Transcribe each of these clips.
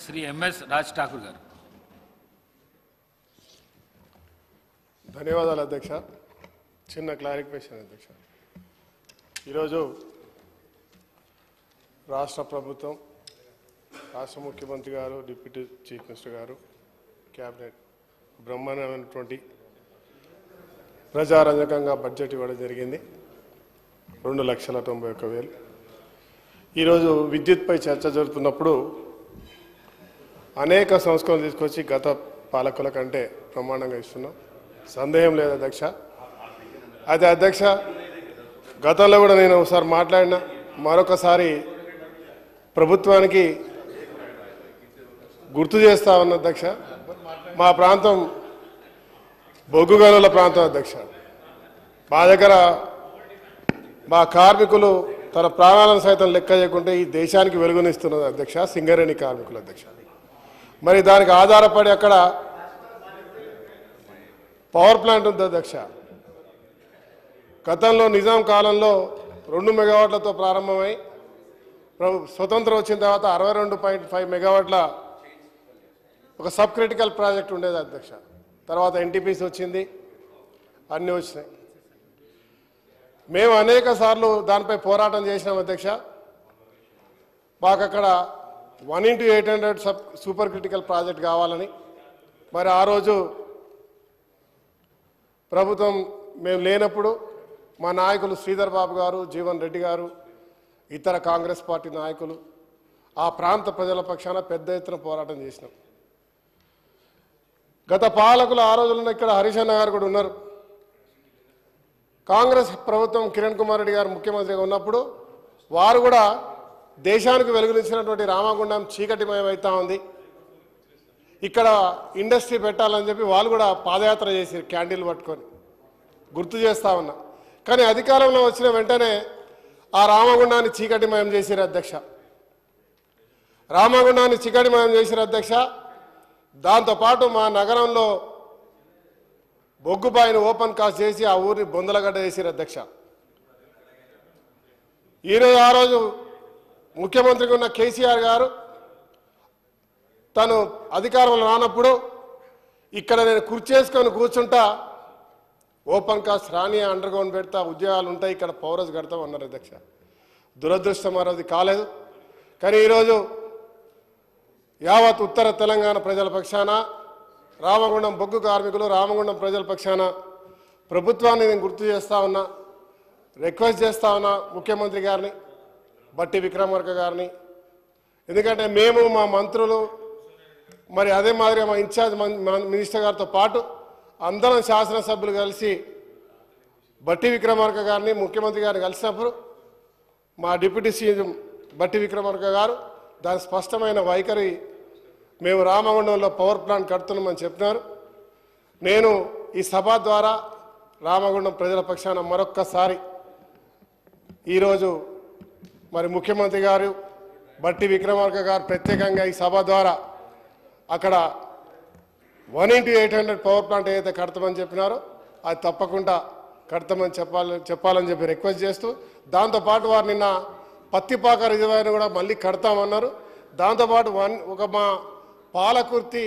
Shri MS Raj Thakur గారు. ధన్యవాదాలు అధ్యక్ష. చిన్న క్లారిఫికేషన్ అధ్యక్ష. ఈరోజు రాష్ట్ర ప్రభుత్వం, రాష్ట్ర ముఖ్యమంత్రి గారు, డిప్యూటీ చీఫ్ మినిస్టర్ గారు, క్యాబినెట్ బ్రహ్మాండమైనటువంటి ప్రజారంజకంగా బడ్జెట్ ఇవ్వడం జరిగింది. 2,91,000. ఈరోజు విద్యుత్పై చర్చ జరుగుతున్నప్పుడు అనేక సంస్కరణలు తీసుకొచ్చి గత పాలకుల కంటే ప్రమాణంగా ఇస్తున్నాం. సందేహం లేదు అధ్యక్ష. అయితే అధ్యక్ష, గతంలో కూడా నేను ఒకసారి మాట్లాడిన, మరొకసారి ప్రభుత్వానికి గుర్తు చేస్తా ఉన్న అధ్యక్ష, మా ప్రాంతం బొగ్గు గనుల ప్రాంతం అధ్యక్ష. మా దగ్గర మా కార్మికులు తన ప్రాణాలను సైతం లెక్క చేయకుంటే ఈ దేశానికి వెలుగునిస్తున్నది అధ్యక్ష, సింగరేణి కార్మికులు అధ్యక్ష. మరి దానికి ఆధారపడి అక్కడ పవర్ ప్లాంట్ ఉంది అధ్యక్ష. గతంలో నిజాం కాలంలో 2 మెగావాట్లతో ప్రారంభమై స్వతంత్రం వచ్చిన తర్వాత 62.5 మెగావాట్ల ఒక సబ్ క్రిటికల్ ప్రాజెక్ట్ ఉండేది అధ్యక్ష. తర్వాత ఎన్టీపీసీ వచ్చింది, అన్నీ వచ్చినాయి. మేము అనేక సార్లు దానిపై పోరాటం చేసినాం అధ్యక్ష. మాకు అక్కడ 1x800 సూపర్ క్రిటికల్ ప్రాజెక్ట్ కావాలని. మరి ఆ రోజు ప్రభుత్వం మేము లేనప్పుడు మా నాయకులు శ్రీధర్ బాబు గారు, జీవన్ రెడ్డి గారు, ఇతర కాంగ్రెస్ పార్టీ నాయకులు ఆ ప్రాంత ప్రజల పక్షాన పెద్ద ఎత్తున పోరాటం చేసినాం. గత పాలకులు ఆ రోజుల్లో ఇక్కడ హరీష్ అన్న గారు కూడా ఉన్నారు. కాంగ్రెస్ ప్రభుత్వం కిరణ్ కుమార్ రెడ్డి గారు ముఖ్యమంత్రిగా ఉన్నప్పుడు వారు కూడా దేశానికి వెలుగునిచ్చినటువంటి రామగుండం చీకటిమయం అవుతా ఉంది, ఇక్కడ ఇండస్ట్రీ పెట్టాలని చెప్పి వాళ్ళు కూడా పాదయాత్ర చేసి క్యాండిల్ పట్టుకొని గుర్తు చేస్తా ఉన్నా. కానీ అధికారంలో వచ్చిన వెంటనే ఆ రామగుండాన్ని చీకటిమయం చేసిరు అధ్యక్ష. రామగుండాన్ని చీకటిమయం చేసిరు అధ్యక్ష. దాంతోపాటు మా నగరంలో బొగ్గుబాయిని ఓపెన్ కాస్ట్ చేసి ఆ ఊరిని బొందలగడ్డ చేసిరు అధ్యక్ష. ఆ రోజు ముఖ్యమంత్రిగా ఉన్న కేసీఆర్ గారు తను అధికారంలో రానప్పుడు ఇక్కడ నేను కుర్చేసుకొని కూర్చుంటా, ఓపెన్ కాస్ట్ రాని, అండర్ గ్రౌండ్ పెడతా, ఉద్యోగాలు ఉంటాయి, ఇక్కడ పౌరస్ కడతాం అన్నారు అధ్యక్ష. దురదృష్టం అది కాలేదు. కానీ ఈరోజు యావత్ ఉత్తర తెలంగాణ ప్రజల పక్షాన, రామగుండం బొగ్గు కార్మికులు, రామగుండం ప్రజల పక్షాన ప్రభుత్వాన్ని నేను గుర్తు చేస్తా ఉన్నా, రిక్వెస్ట్ చేస్తా ఉన్నా ముఖ్యమంత్రి గారిని, బట్టి విక్రమార్క గారిని. ఎందుకంటే మేము, మా మంత్రులు, మరి అదే మాదిరిగా మా ఇన్ఛార్జ్ మినిస్టర్ గారితో పాటు అందరం శాసనసభ్యులు కలిసి బట్టి విక్రమార్క గారిని, ముఖ్యమంత్రి గారిని కలిసినప్పుడు మా డిప్యూటీ సీఎం బట్టి విక్రమార్క గారు దాని స్పష్టమైన వైఖరి, మేము రామగుండంలో పవర్ ప్లాంట్ కడుతున్నామని చెప్పినారు. నేను ఈ సభ ద్వారా రామగుండం ప్రజల పక్షాన మరొక్కసారి ఈరోజు మరి ముఖ్యమంత్రి గారు, బట్టి విక్రమార్క గారు ప్రత్యేకంగా ఈ సభ ద్వారా అక్కడ 1x800 పవర్ ప్లాంట్ ఏదైతే కడతామని చెప్పినారో అది తప్పకుండా కడతామని చెప్పాలని చెప్పి రిక్వెస్ట్ చేస్తూ, దాంతోపాటు వారు నిన్న పత్తిపాక రిజర్వాయర్ను కూడా మళ్ళీ కడతామన్నారు. దాంతోపాటు ఒక మా పాలకుర్తి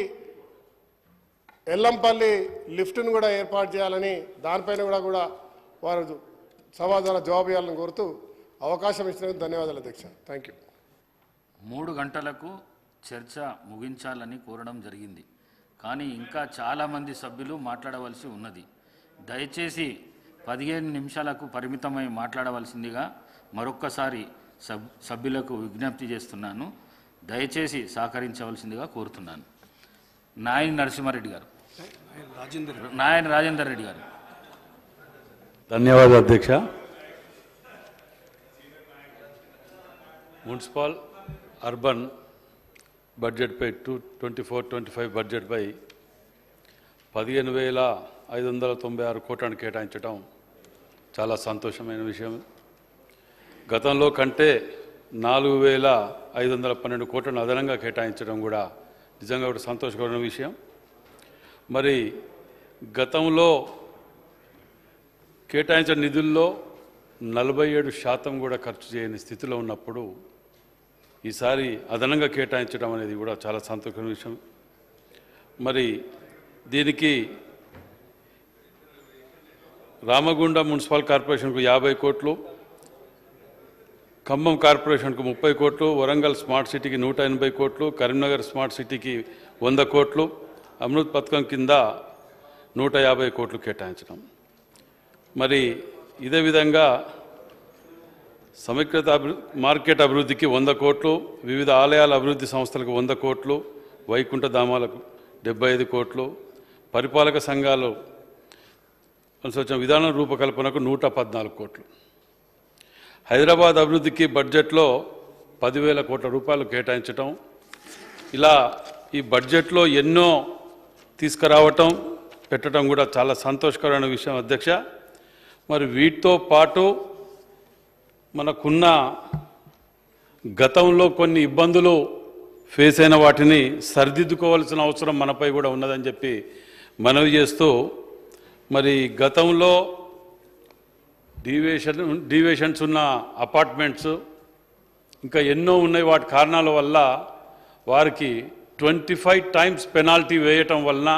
ఎల్లంపల్లి లిఫ్ట్ను కూడా ఏర్పాటు చేయాలని, దానిపైన కూడా వారు సభ ద్వారా జవాబు ఇవ్వాలని కోరుతూ అవకాశం ఇచ్చినందుకు ధన్యవాదాలు అధ్యక్ష. Thank you. 3 గంటలకు చర్చ ముగించాలని కోరడం జరిగింది. కానీ ఇంకా చాలామంది సభ్యులు మాట్లాడవలసి ఉన్నది. దయచేసి 15 నిమిషాలకు పరిమితమై మాట్లాడవలసిందిగా మరొక్కసారి సభ్యులకు విజ్ఞప్తి చేస్తున్నాను. దయచేసి సహకరించవలసిందిగా కోరుతున్నాను. నాయని నరసింహారెడ్డి గారు. నాయని రాజేందర్ రెడ్డి గారు. ధన్యవాదాలు అధ్యక్ష. మున్సిపల్ అర్బన్ బడ్జెట్పై 24-25 బడ్జెట్పై 15,596 కోట్లను కేటాయించడం చాలా సంతోషమైన విషయం. గతంలో కంటే 4,512 కోట్లను అదనంగా కేటాయించడం కూడా నిజంగా ఒక సంతోషకరమైన విషయం. మరి గతంలో కేటాయించిన నిధుల్లో 47% కూడా ఖర్చు చేయని స్థితిలో ఉన్నప్పుడు ఈసారి అదనంగా కేటాయించడం అనేది కూడా చాలా సంతోషమైన విషయం. మరి దీనికి రామగుండం మున్సిపల్ కార్పొరేషన్కు 50 కోట్లు, ఖమ్మం కార్పొరేషన్కు 30 కోట్లు, వరంగల్ స్మార్ట్ సిటీకి 180 కోట్లు, కరీంనగర్ స్మార్ట్ సిటీకి 100 కోట్లు, అమృత్ పథకం కింద 150 కోట్లు కేటాయించడం. మరి ఇదే విధంగా సమీకృత మార్కెట్ అభివృద్ధికి 100 కోట్లు, వివిధ ఆలయాల అభివృద్ధి సంస్థలకు 100 కోట్లు, వైకుంఠ ధామాలకు 75 కోట్లు, పరిపాలక సంఘాలు వచ్చిన విధాన రూపకల్పనకు 114 కోట్లు. హైదరాబాద్ అభివృద్ధికి బడ్జెట్లో 10,000 కోట్ల రూపాయలు కేటాయించటం, ఇలా ఈ బడ్జెట్లో ఎన్నో తీసుకురావటం పెట్టడం కూడా చాలా సంతోషకరమైన విషయం అధ్యక్ష. మరి వీటితో పాటు మనకున్న గతంలో కొన్ని ఇబ్బందులు ఫేస్ అయిన వాటిని సరిదిద్దుకోవాల్సిన అవసరం మనపై కూడా ఉన్నదని చెప్పి మనవి చేస్తూ, మరి గతంలో డీవియేషన్స్ ఉన్న అపార్ట్మెంట్స్ ఇంకా ఎన్నో ఉన్నాయి. వాటి కారణాల వల్ల వారికి 25 టైమ్స్ పెనాల్టీ వేయటం వలన,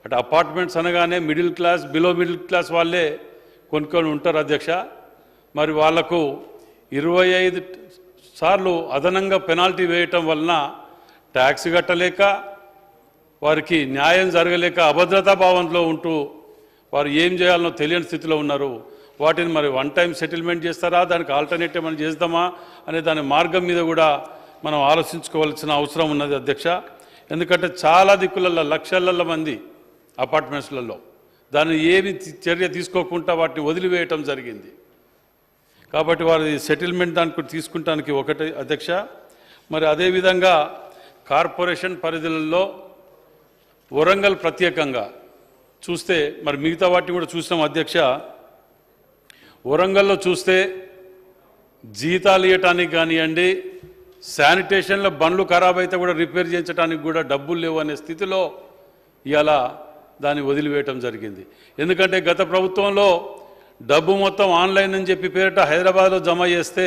అటు అపార్ట్మెంట్స్ అనగానే middle class, below middle class వాళ్ళే కొనుక్కొని ఉంటారు అధ్యక్ష. మరి వాళ్లకు 25 సార్లు అదనంగా పెనాల్టీ వేయటం వలన ట్యాక్స్ కట్టలేక, వారికి న్యాయం జరగలేక అభద్రతా భావంలో ఉంటూ వారు ఏం చేయాలనో తెలియని స్థితిలో ఉన్నారు. వాటిని మరి 1 టైం సెటిల్మెంట్ చేస్తారా, దానికి ఆల్టర్నేటివ్ మనం చేద్దామా అనే దాని మార్గం మీద కూడా మనం ఆలోచించుకోవాల్సిన అవసరం ఉన్నది అధ్యక్ష. ఎందుకంటే చాలా దిక్కులలో లక్షల మంది అపార్ట్మెంట్స్లలో దాన్ని ఏమి చర్య తీసుకోకుండా వాటిని వదిలివేయటం జరిగింది. కాబట్టి వారి సెటిల్మెంట్ దానికి తీసుకుంటానికి ఒకటి అధ్యక్ష. మరి అదేవిధంగా కార్పొరేషన్ పరిధులలో వరంగల్ ప్రత్యేకంగా చూస్తే, మరి మిగతా వాటిని కూడా చూసినాం అధ్యక్ష. వరంగల్లో చూస్తే జీతాలు ఇవ్వటానికి కానివ్వండి, శానిటేషన్లో బండ్లు ఖరాబ్ అయితే కూడా రిపేర్ చేయించడానికి కూడా డబ్బులు లేవు అనే స్థితిలో ఇవాళ దాన్ని వదిలివేయటం జరిగింది. ఎందుకంటే గత ప్రభుత్వంలో డబ్బు మొత్తం ఆన్లైన్ అని చెప్పి పేరిట హైదరాబాద్లో జమ చేస్తే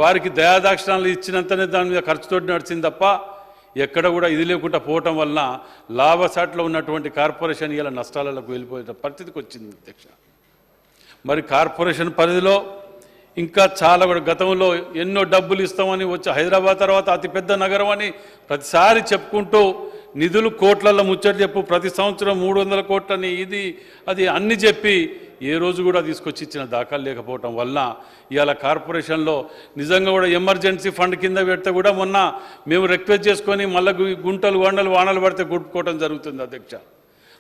వారికి దయాదాక్షిణాలు ఇచ్చినంతనే దాని మీద ఖర్చుతో నడిచింది తప్ప ఎక్కడ కూడా ఇది లేకుండా పోవటం వలన లాభసాట్లో ఉన్నటువంటి కార్పొరేషన్ ఇలా నష్టాలకు వెళ్ళిపోయే పరిస్థితికి వచ్చింది అధ్యక్ష. మరి కార్పొరేషన్ పరిధిలో ఇంకా చాలా కూడా గతంలో ఎన్నో డబ్బులు ఇస్తామని వచ్చి హైదరాబాద్ తర్వాత అతిపెద్ద నగరం అని ప్రతిసారి చెప్పుకుంటూ నిధులు కోట్లలో ముచ్చట చెప్పు, ప్రతి సంవత్సరం 300 కోట్లని ఇది అది అన్ని చెప్పి ఏ రోజు కూడా తీసుకొచ్చి ఇచ్చిన దాఖలు లేకపోవటం వల్ల ఇవాళ కార్పొరేషన్లో నిజంగా కూడా ఎమర్జెన్సీ ఫండ్ కింద పెడితే కూడా మొన్న మేము రిక్వెస్ట్ చేసుకొని మళ్ళీ గుంటలు వండలు వానలు పడితే గుట్టుకోవటం జరుగుతుంది అధ్యక్ష.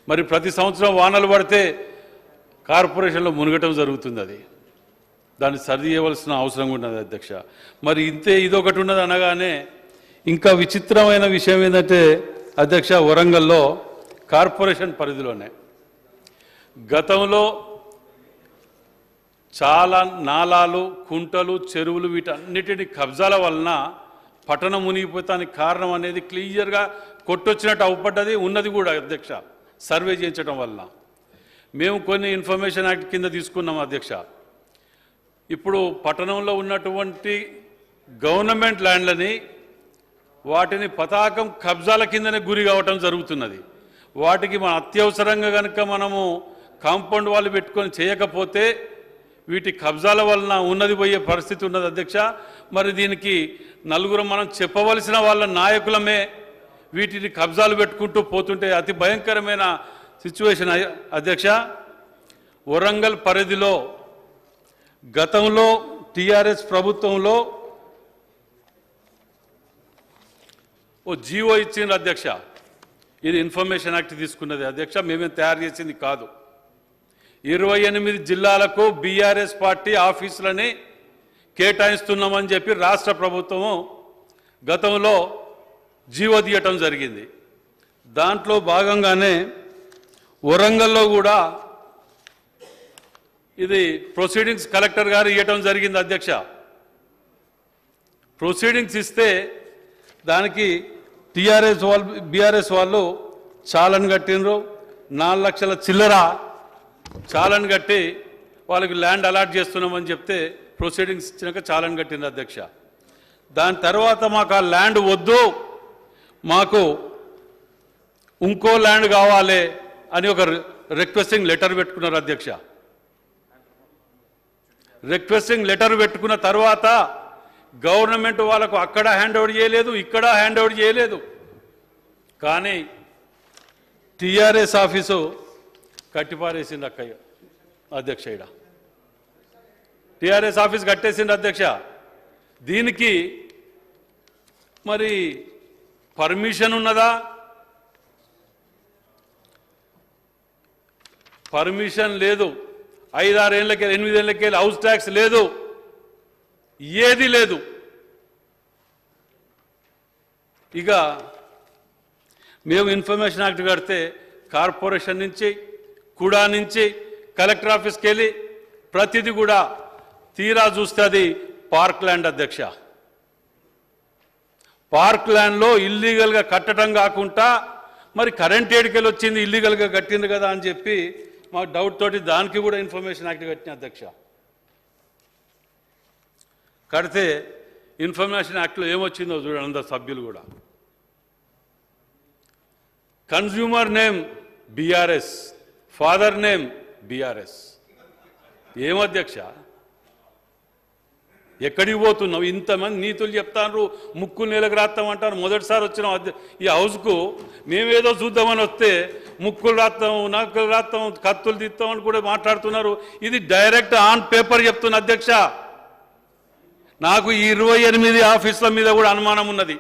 మరి ప్రతి సంవత్సరం వానలు పడితే కార్పొరేషన్లో మునగటం జరుగుతుంది. అది దాన్ని సరి చేయవలసిన అవసరం ఉన్నది అధ్యక్ష. మరి ఇంతే ఇదొకటి ఉన్నది అనగానే ఇంకా విచిత్రమైన విషయం ఏంటంటే అధ్యక్ష, వరంగల్లో కార్పొరేషన్ పరిధిలోనే గతంలో చాలా నాలాలు, కుంటలు, చెరువులు వీటన్నిటిని కబ్జాల వలన పట్టణం మునిగిపోతానికి కారణం అనేది క్లియర్గా కొట్టొచ్చినట్టు అవుపడ్డది ఉన్నది కూడా అధ్యక్ష. సర్వే చేయించడం వలన మేము కొన్ని ఇన్ఫర్మేషన్ యాక్ట్ కింద తీసుకున్నాం అధ్యక్ష. ఇప్పుడు పట్టణంలో ఉన్నటువంటి గవర్నమెంట్ ల్యాండ్లని వాటిని పతాకం కబ్జాల కిందనే గురి కావటం జరుగుతున్నది. వాటికి మన అత్యవసరంగా కనుక మనము కాంపౌండ్ వాళ్ళు పెట్టుకొని చేయకపోతే వీటి కబ్జాల వలన ఉన్నది పోయే పరిస్థితి ఉన్నది అధ్యక్ష. మరి దీనికి నలుగురు మనం చెప్పవలసిన వాళ్ళ నాయకులమే వీటిని కబ్జాలు పెట్టుకుంటూ పోతుంటే అతి భయంకరమైన సిచ్యువేషన్ అధ్యక్ష. వరంగల్ పరిధిలో గతంలో టీఆర్ఎస్ ప్రభుత్వంలో ఓ జీవో ఇచ్చింది అధ్యక్ష. ఇది ఇన్ఫర్మేషన్ యాక్ట్ తీసుకున్నది అధ్యక్ష, మేమేం తయారు చేసింది కాదు. 28 జిల్లాలకు బీఆర్ఎస్ పార్టీ ఆఫీసులని కేటాయిస్తున్నామని చెప్పి రాష్ట్ర ప్రభుత్వము గతంలో జీవో తీయటం జరిగింది. దాంట్లో భాగంగానే వరంగల్లో కూడా ఇది ప్రొసీడింగ్స్ కలెక్టర్ గారు ఇవ్వటం జరిగింది అధ్యక్ష. ప్రొసీడింగ్స్ ఇస్తే దానికి టీఆర్ఎస్ వాళ్ళు బీఆర్ఎస్ వాళ్ళు చాలని కట్టినరు. 4 లక్షల చిల్లర చాలని కట్టి వాళ్ళకి ల్యాండ్ అలాట్ చేస్తున్నామని చెప్తే ప్రొసీడింగ్స్ ఇచ్చినాక చాలని కట్టింది అధ్యక్ష. దాని తర్వాత మాకు ఆ ల్యాండ్ వద్దు, మాకు ఇంకో ల్యాండ్ కావాలి అని ఒక రిక్వెస్టింగ్ లెటర్ పెట్టుకున్నారు అధ్యక్ష. రిక్వెస్టింగ్ లెటర్ పెట్టుకున్న తర్వాత గవర్నమెంట్ వాళ్ళకు అక్కడ హ్యాండ్ ఓవర్ చేయలేదు, ఇక్కడ హ్యాండ్ ఓవర్ చేయలేదు. కానీ టీఆర్ఎస్ ఆఫీసు కట్టిపారేసింది అక్కయ్య అధ్యక్ష. ఇక్కడ టీఆర్ఎస్ ఆఫీస్ కట్టేసింది అధ్యక్ష. దీనికి మరి పర్మిషన్ ఉన్నదా? పర్మిషన్ లేదు. 5-6 ఏళ్ళకెళ్ళి 8 ఏళ్ళకెళ్ళి హౌస్ ట్యాక్స్ లేదు, ఏది లేదు. ఇక మేము ఇన్ఫర్మేషన్ యాక్ట్ కడితే కార్పొరేషన్ నుంచి కూడా నుంచి కలెక్టర్ ఆఫీస్కి వెళ్ళి ప్రతిదీ కూడా తీరా చూస్తే అది పార్క్ ల్యాండ్ అధ్యక్ష. పార్క్ ల్యాండ్లో ఇల్లీగల్గా కట్టడం కాకుండా మరి కరెంట్ ఏడికెళ్ళి వచ్చింది, ఇల్లీగల్గా కట్టింది కదా అని చెప్పి మాకు డౌట్ తోటి దానికి కూడా ఇన్ఫర్మేషన్ యాక్ట్ కట్టిన అధ్యక్ష. కడితే ఇన్ఫర్మేషన్ యాక్ట్లో ఏమొచ్చిందో చూడండి అందరు సభ్యులు కూడా. Consumer name BRS, father name BRS. ఏమధ్యక్ష, ఎక్కడికి పోతున్నావు? ఇంతమంది నీతులు చెప్తాను, ముక్కు నేలకు రాస్తామంటారు. మొదటిసారి వచ్చిన ఈ హౌస్కు మేమేదో చూద్దామని వస్తే ముక్కులు రాస్తాం, నక్కులు రాస్తాం, కత్తులు తీస్తామని కూడా మాట్లాడుతున్నారు. ఇది డైరెక్ట్ ఆన్ పేపర్ చెప్తున్న అధ్యక్ష. నాకు ఈ 28 ఆఫీసుల మీద కూడా అనుమానం ఉన్నది.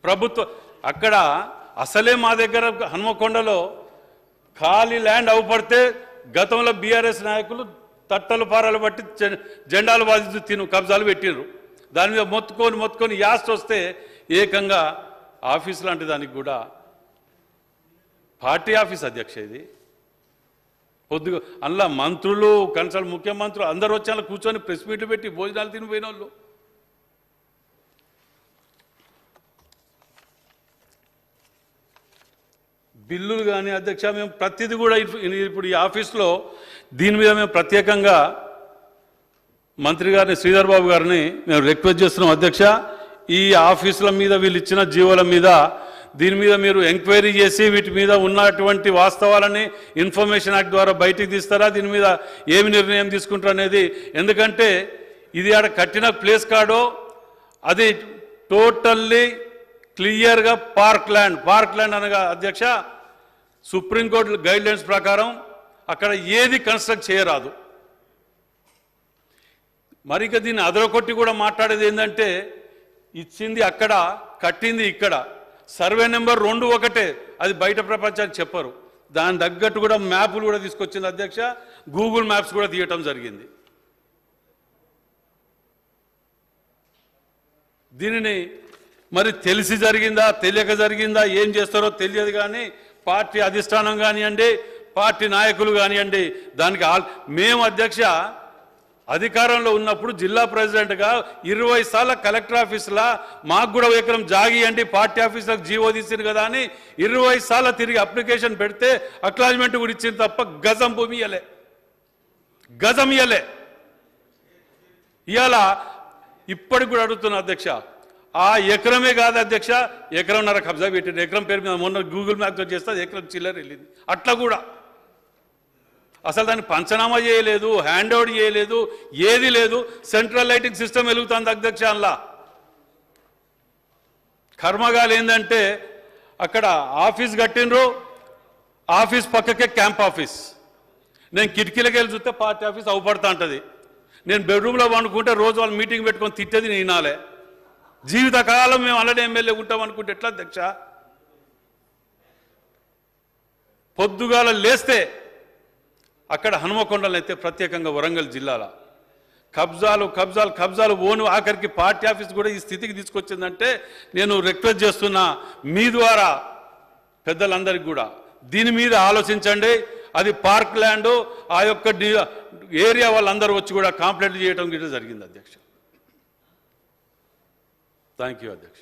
ప్రభుత్వం అక్కడ అసలే మా దగ్గర హనుమకొండలో ఖాళీ ల్యాండ్ అవపడితే గతంలో బీఆర్ఎస్ నాయకులు తట్టలు పారాలు బట్టి జెండాలు బాధిస్తూ కబ్జాలు పెట్టినరు. దాని మీద మొత్తుకొని యాస్ట్ వస్తే ఏకంగా ఆఫీస్ లాంటి దానికి కూడా పార్టీ ఆఫీస్ అధ్యక్ష. ఇది పొద్దుగా అందులో మంత్రులు, కన్సల్ట్ ముఖ్యమంత్రులు అందరూ వచ్చి అలా కూర్చొని ప్రెస్ మీట్లు పెట్టి భోజనాలు తినిపోయిన వాళ్ళు. బిల్లులు కానీ అధ్యక్ష మేము ప్రతిదీ కూడా ఇప్పుడు ఈ ఆఫీస్లో దీని మీద మేము ప్రత్యేకంగా మంత్రి గారిని, శ్రీధర్ బాబు గారిని మేము రిక్వెస్ట్ చేస్తున్నాం అధ్యక్ష. ఈ ఆఫీసుల మీద వీళ్ళు ఇచ్చిన జీవోల మీద దీని మీద మీరు ఎంక్వైరీ చేసి వీటి మీద ఉన్నటువంటి వాస్తవాలని ఇన్ఫర్మేషన్ యాక్ట్ ద్వారా బయటికి తీస్తారా, దీని మీద ఏమి నిర్ణయం తీసుకుంటారు అనేది. ఎందుకంటే ఇది ఆడ కట్టిన ప్లేస్ కాడో అది టోటల్లీ క్లియర్గా పార్క్ ల్యాండ్ అనగా అధ్యక్ష సుప్రీంకోర్టు గైడ్లైన్స్ ప్రకారం అక్కడ ఏది కన్స్ట్రక్ట్ చేయరాదు. మరి ఇక దీన్ని అదరకొట్టి కూడా మాట్లాడేది ఏంటంటే ఇచ్చింది అక్కడ, కట్టింది ఇక్కడ, సర్వే నెంబర్ 2 ఒకటే, అది బయట ప్రపంచానికి చెప్పరు. దాని తగ్గట్టు కూడా మ్యాప్లు కూడా తీసుకొచ్చింది అధ్యక్ష. గూగుల్ మ్యాప్స్ కూడా తీయటం జరిగింది. దీనిని మరి తెలిసి జరిగిందా తెలియక జరిగిందా ఏం చేస్తారో తెలియదు. కానీ పార్టీ అధిష్టానం కానివ్వండి, పార్టీ నాయకులు కానివ్వండి, దానికి మేము అధ్యక్ష అధికారంలో ఉన్నప్పుడు జిల్లా ప్రెసిడెంట్గా 20 సార్లు కలెక్టర్ ఆఫీసులా మాకు కూడా ఎకరం జాగియండి పార్టీ ఆఫీసులకు జీవో తీసింది కదా అని 20 సార్లు తిరిగి అప్లికేషన్ పెడితే అక్నాలజ్మెంట్ కూడా ఇచ్చింది తప్ప గజం భూమి ఇయ్యలే, గజం ఇయ్యలే. ఇవాళ ఇప్పటికి కూడా అడుగుతున్నా అధ్యక్ష, ఆ ఎకరమే కాదు అధ్యక్ష, ఎకరంన్నర కబ్జా పెట్టింది. ఎకరం పేరు మీద మొన్న గూగుల్ మ్యాప్తో చేస్తే ఎకరం చిల్లర వెళ్ళింది. అట్లా కూడా అసలు దాన్ని పంచనామా చేయలేదు, హ్యాండ్ ఓవర్ చేయలేదు, ఏది లేదు. సెంట్రల్ లైటింగ్ సిస్టమ్ వెలుగుతుంది అధ్యక్ష. అందులో కర్మగాలు ఏంటంటే అక్కడ ఆఫీస్ కట్టినరు, ఆఫీస్ పక్కకే క్యాంప్ ఆఫీస్. నేను కిటికీలకి వెళ్ళి చూస్తే పార్టీ ఆఫీస్ అవపడతా ఉంటుంది. నేను బెడ్రూమ్లో పండుకుంటే రోజు వాళ్ళు మీటింగ్ పెట్టుకొని తిట్టేది నేనాలే. జీవితకాలం మేము అలానే ఎమ్మెల్యే ఉంటాం అనుకుంటే ఎట్లా అధ్యక్ష? పొద్దుగాల లేస్తే అక్కడ హనుమకొండలు అయితే ప్రత్యేకంగా వరంగల్ జిల్లాల కబ్జాలు ఓను ఆఖరికి పార్టీ ఆఫీస్ కూడా ఈ స్థితికి తీసుకొచ్చిందంటే నేను రిక్వెస్ట్ చేస్తున్నా మీ ద్వారా పెద్దలందరికీ కూడా దీని మీద ఆలోచించండి. అది పార్క్ ల్యాండ్, ఆ యొక్క ఏరియా వాళ్ళందరూ వచ్చి కూడా కంప్లైంట్ చేయడం గిట్ట జరిగింది అధ్యక్ష. థ్యాంక్ యూ అధ్యక్ష.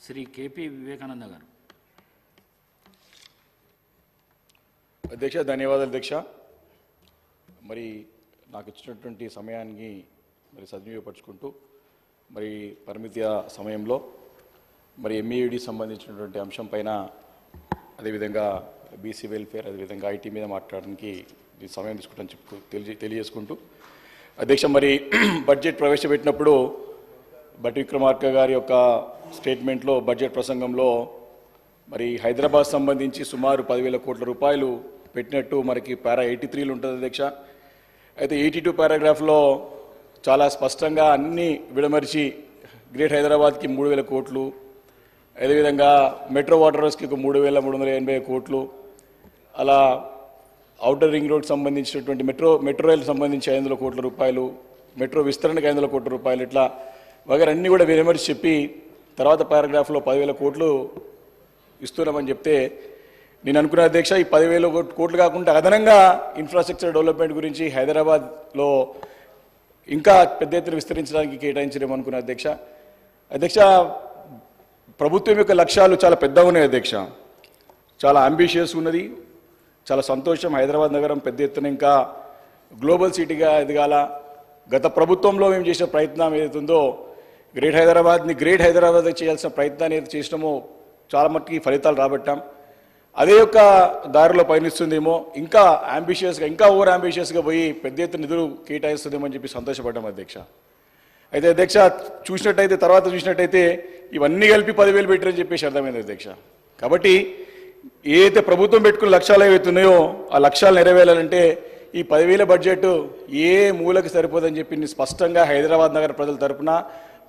శ్రీ కేపీ వివేకానంద గారు. అధ్యక్ష ధన్యవాదాలు అధ్యక్ష. మరి నాకు ఇచ్చినటువంటి సమయానికి మరి సద్వినియోగపరుచుకుంటూ మరి పరిమిత సమయంలో మరి ఎంఈడి సంబంధించినటువంటి అంశం పైన అదేవిధంగా బీసీ వెల్ఫేర్ అదేవిధంగా ఐటీ మీద మాట్లాడడానికి ఈ సమయం తీసుకుంటాను తెలియజేసుకుంటూ అధ్యక్ష మరి బడ్జెట్ ప్రవేశపెట్టినప్పుడు బట్టి విక్రమార్క గారి యొక్క స్టేట్మెంట్లో బడ్జెట్ ప్రసంగంలో మరి హైదరాబాద్ సంబంధించి సుమారు 10,000 కోట్ల రూపాయలు పెట్టినట్టు మనకి పారా 83లో ఉంటుంది అధ్యక్ష. అయితే 82 పారాగ్రాఫ్లో చాలా స్పష్టంగా అన్ని విడమరిచి గ్రేట్ హైదరాబాద్కి 3,000 కోట్లు, అదేవిధంగా మెట్రో వాటర్ వర్క్స్కి 3,380 కోట్లు, అలా ఔటర్ రింగ్ రోడ్ సంబంధించినటువంటి మెట్రో రైలు సంబంధించి 500 కోట్ల రూపాయలు, మెట్రో విస్తరణకి 500 కోట్ల రూపాయలు, ఇట్లా వగైరా అన్నీ కూడా విడమరిచి చెప్పి తర్వాత పారాగ్రాఫ్లో 10,000 కోట్లు ఇస్తున్నామని చెప్తే నేను అనుకున్న అధ్యక్ష ఈ 10,000 కోట్లు కాకుండా అదనంగా ఇన్ఫ్రాస్ట్రక్చర్ డెవలప్మెంట్ గురించి హైదరాబాద్లో ఇంకా పెద్ద ఎత్తున విస్తరించడానికి కేటాయించలేము అనుకున్న అధ్యక్ష. ప్రభుత్వం యొక్క లక్ష్యాలు చాలా పెద్దగా ఉన్నాయి అధ్యక్ష, చాలా అంబిషియస్ ఉన్నది, చాలా సంతోషం. హైదరాబాద్ నగరం పెద్ద ఎత్తున ఇంకా గ్లోబల్ సిటీగా ఎదగాల. గత ప్రభుత్వంలో మేము చేసిన ప్రయత్నం ఏదైతుందో గ్రేట్ హైదరాబాద్ చేయాల్సిన ప్రయత్నాన్ని ఏదైతే చేసినామో చాలా మట్టుకి ఫలితాలు రాబట్టాం. అదే యొక్క దారిలో పయనిస్తుందేమో, ఇంకా అంబిషియస్గా ఇంకా ఓవర్ అంబిషియస్గా పోయి పెద్ద ఎత్తున నిధులు కేటాయిస్తుందేమో అని చెప్పి సంతోషపడ్డాం అధ్యక్ష. అయితే అధ్యక్ష తర్వాత చూసినట్టయితే ఇవన్నీ కలిపి 10,000 పెట్టారని చెప్పేసి అర్థమైంది అధ్యక్ష. కాబట్టి ఏదైతే ప్రభుత్వం పెట్టుకున్న లక్ష్యాలు ఏవైతున్నాయో ఆ లక్ష్యాలు నెరవేరాలంటే ఈ 10,000 బడ్జెట్ ఏ మూలకి సరిపోదని చెప్పి స్పష్టంగా హైదరాబాద్ నగర ప్రజల తరపున,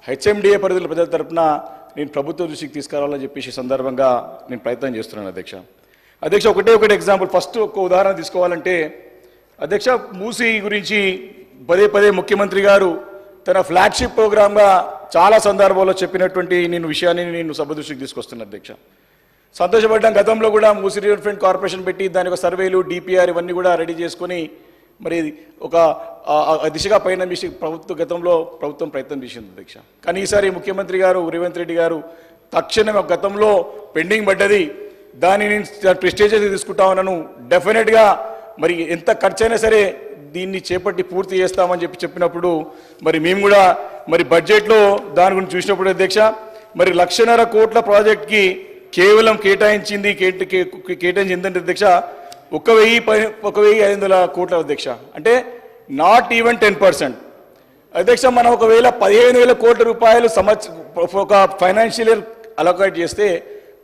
హెచ్ఎండిఏ పరిధిల ప్రజల తరపున నేను ప్రభుత్వ దృష్టికి తీసుకురావాలని చెప్పేసి సందర్భంగా నేను ప్రయత్నం చేస్తున్నాను అధ్యక్ష. ఒకటే ఎగ్జాంపుల్, ఫస్ట్ ఒక ఉదాహరణ తీసుకోవాలంటే అధ్యక్ష, మూసీ గురించి పదే ముఖ్యమంత్రి గారు తన ఫ్లాగ్షిప్ ప్రోగ్రామ్గా చాలా సందర్భాల్లో చెప్పినటువంటి విషయాన్ని నేను సభ దృష్టికి తీసుకొస్తున్నాను అధ్యక్ష. సంతోషపడ్డాం. గతంలో కూడా మూసీ రివర్ ఫ్రంట్ కార్పొరేషన్ పెట్టి దాని ఒక సర్వేలు డిపిఆర్ ఇవన్నీ కూడా రెడీ చేసుకొని మరి ఒక దిశగా పైన గతంలో ప్రభుత్వం ప్రయత్నం చేసింది అధ్యక్ష. కానీ ఈసారి ముఖ్యమంత్రి గారు రేవంత్ రెడ్డి గారు తక్షణం గతంలో పెండింగ్ పడ్డది, దాన్ని నేను ప్రెస్టేజెస్ తీసుకుంటా ఉన్నాను, డెఫినెట్గా మరి ఎంత ఖర్చైనా సరే దీన్ని చేపట్టి పూర్తి చేస్తామని చెప్పినప్పుడు మరి మేము కూడా మరి బడ్జెట్లో దాని గురించి చూసినప్పుడు అధ్యక్ష మరి 1,50,000 కోట్ల ప్రాజెక్ట్కి కేవలం కేటాయించింది ఏంటంటే అధ్యక్ష 1,500 కోట్ల అధ్యక్ష, అంటే నాట్ ఈవెన్ 10%. అధ్యక్ష మనం ఒకవేళ 15,000 కోట్ల రూపాయలు ఒక ఫైనాన్షియల్ ఇయర్ అలొకేట్ చేస్తే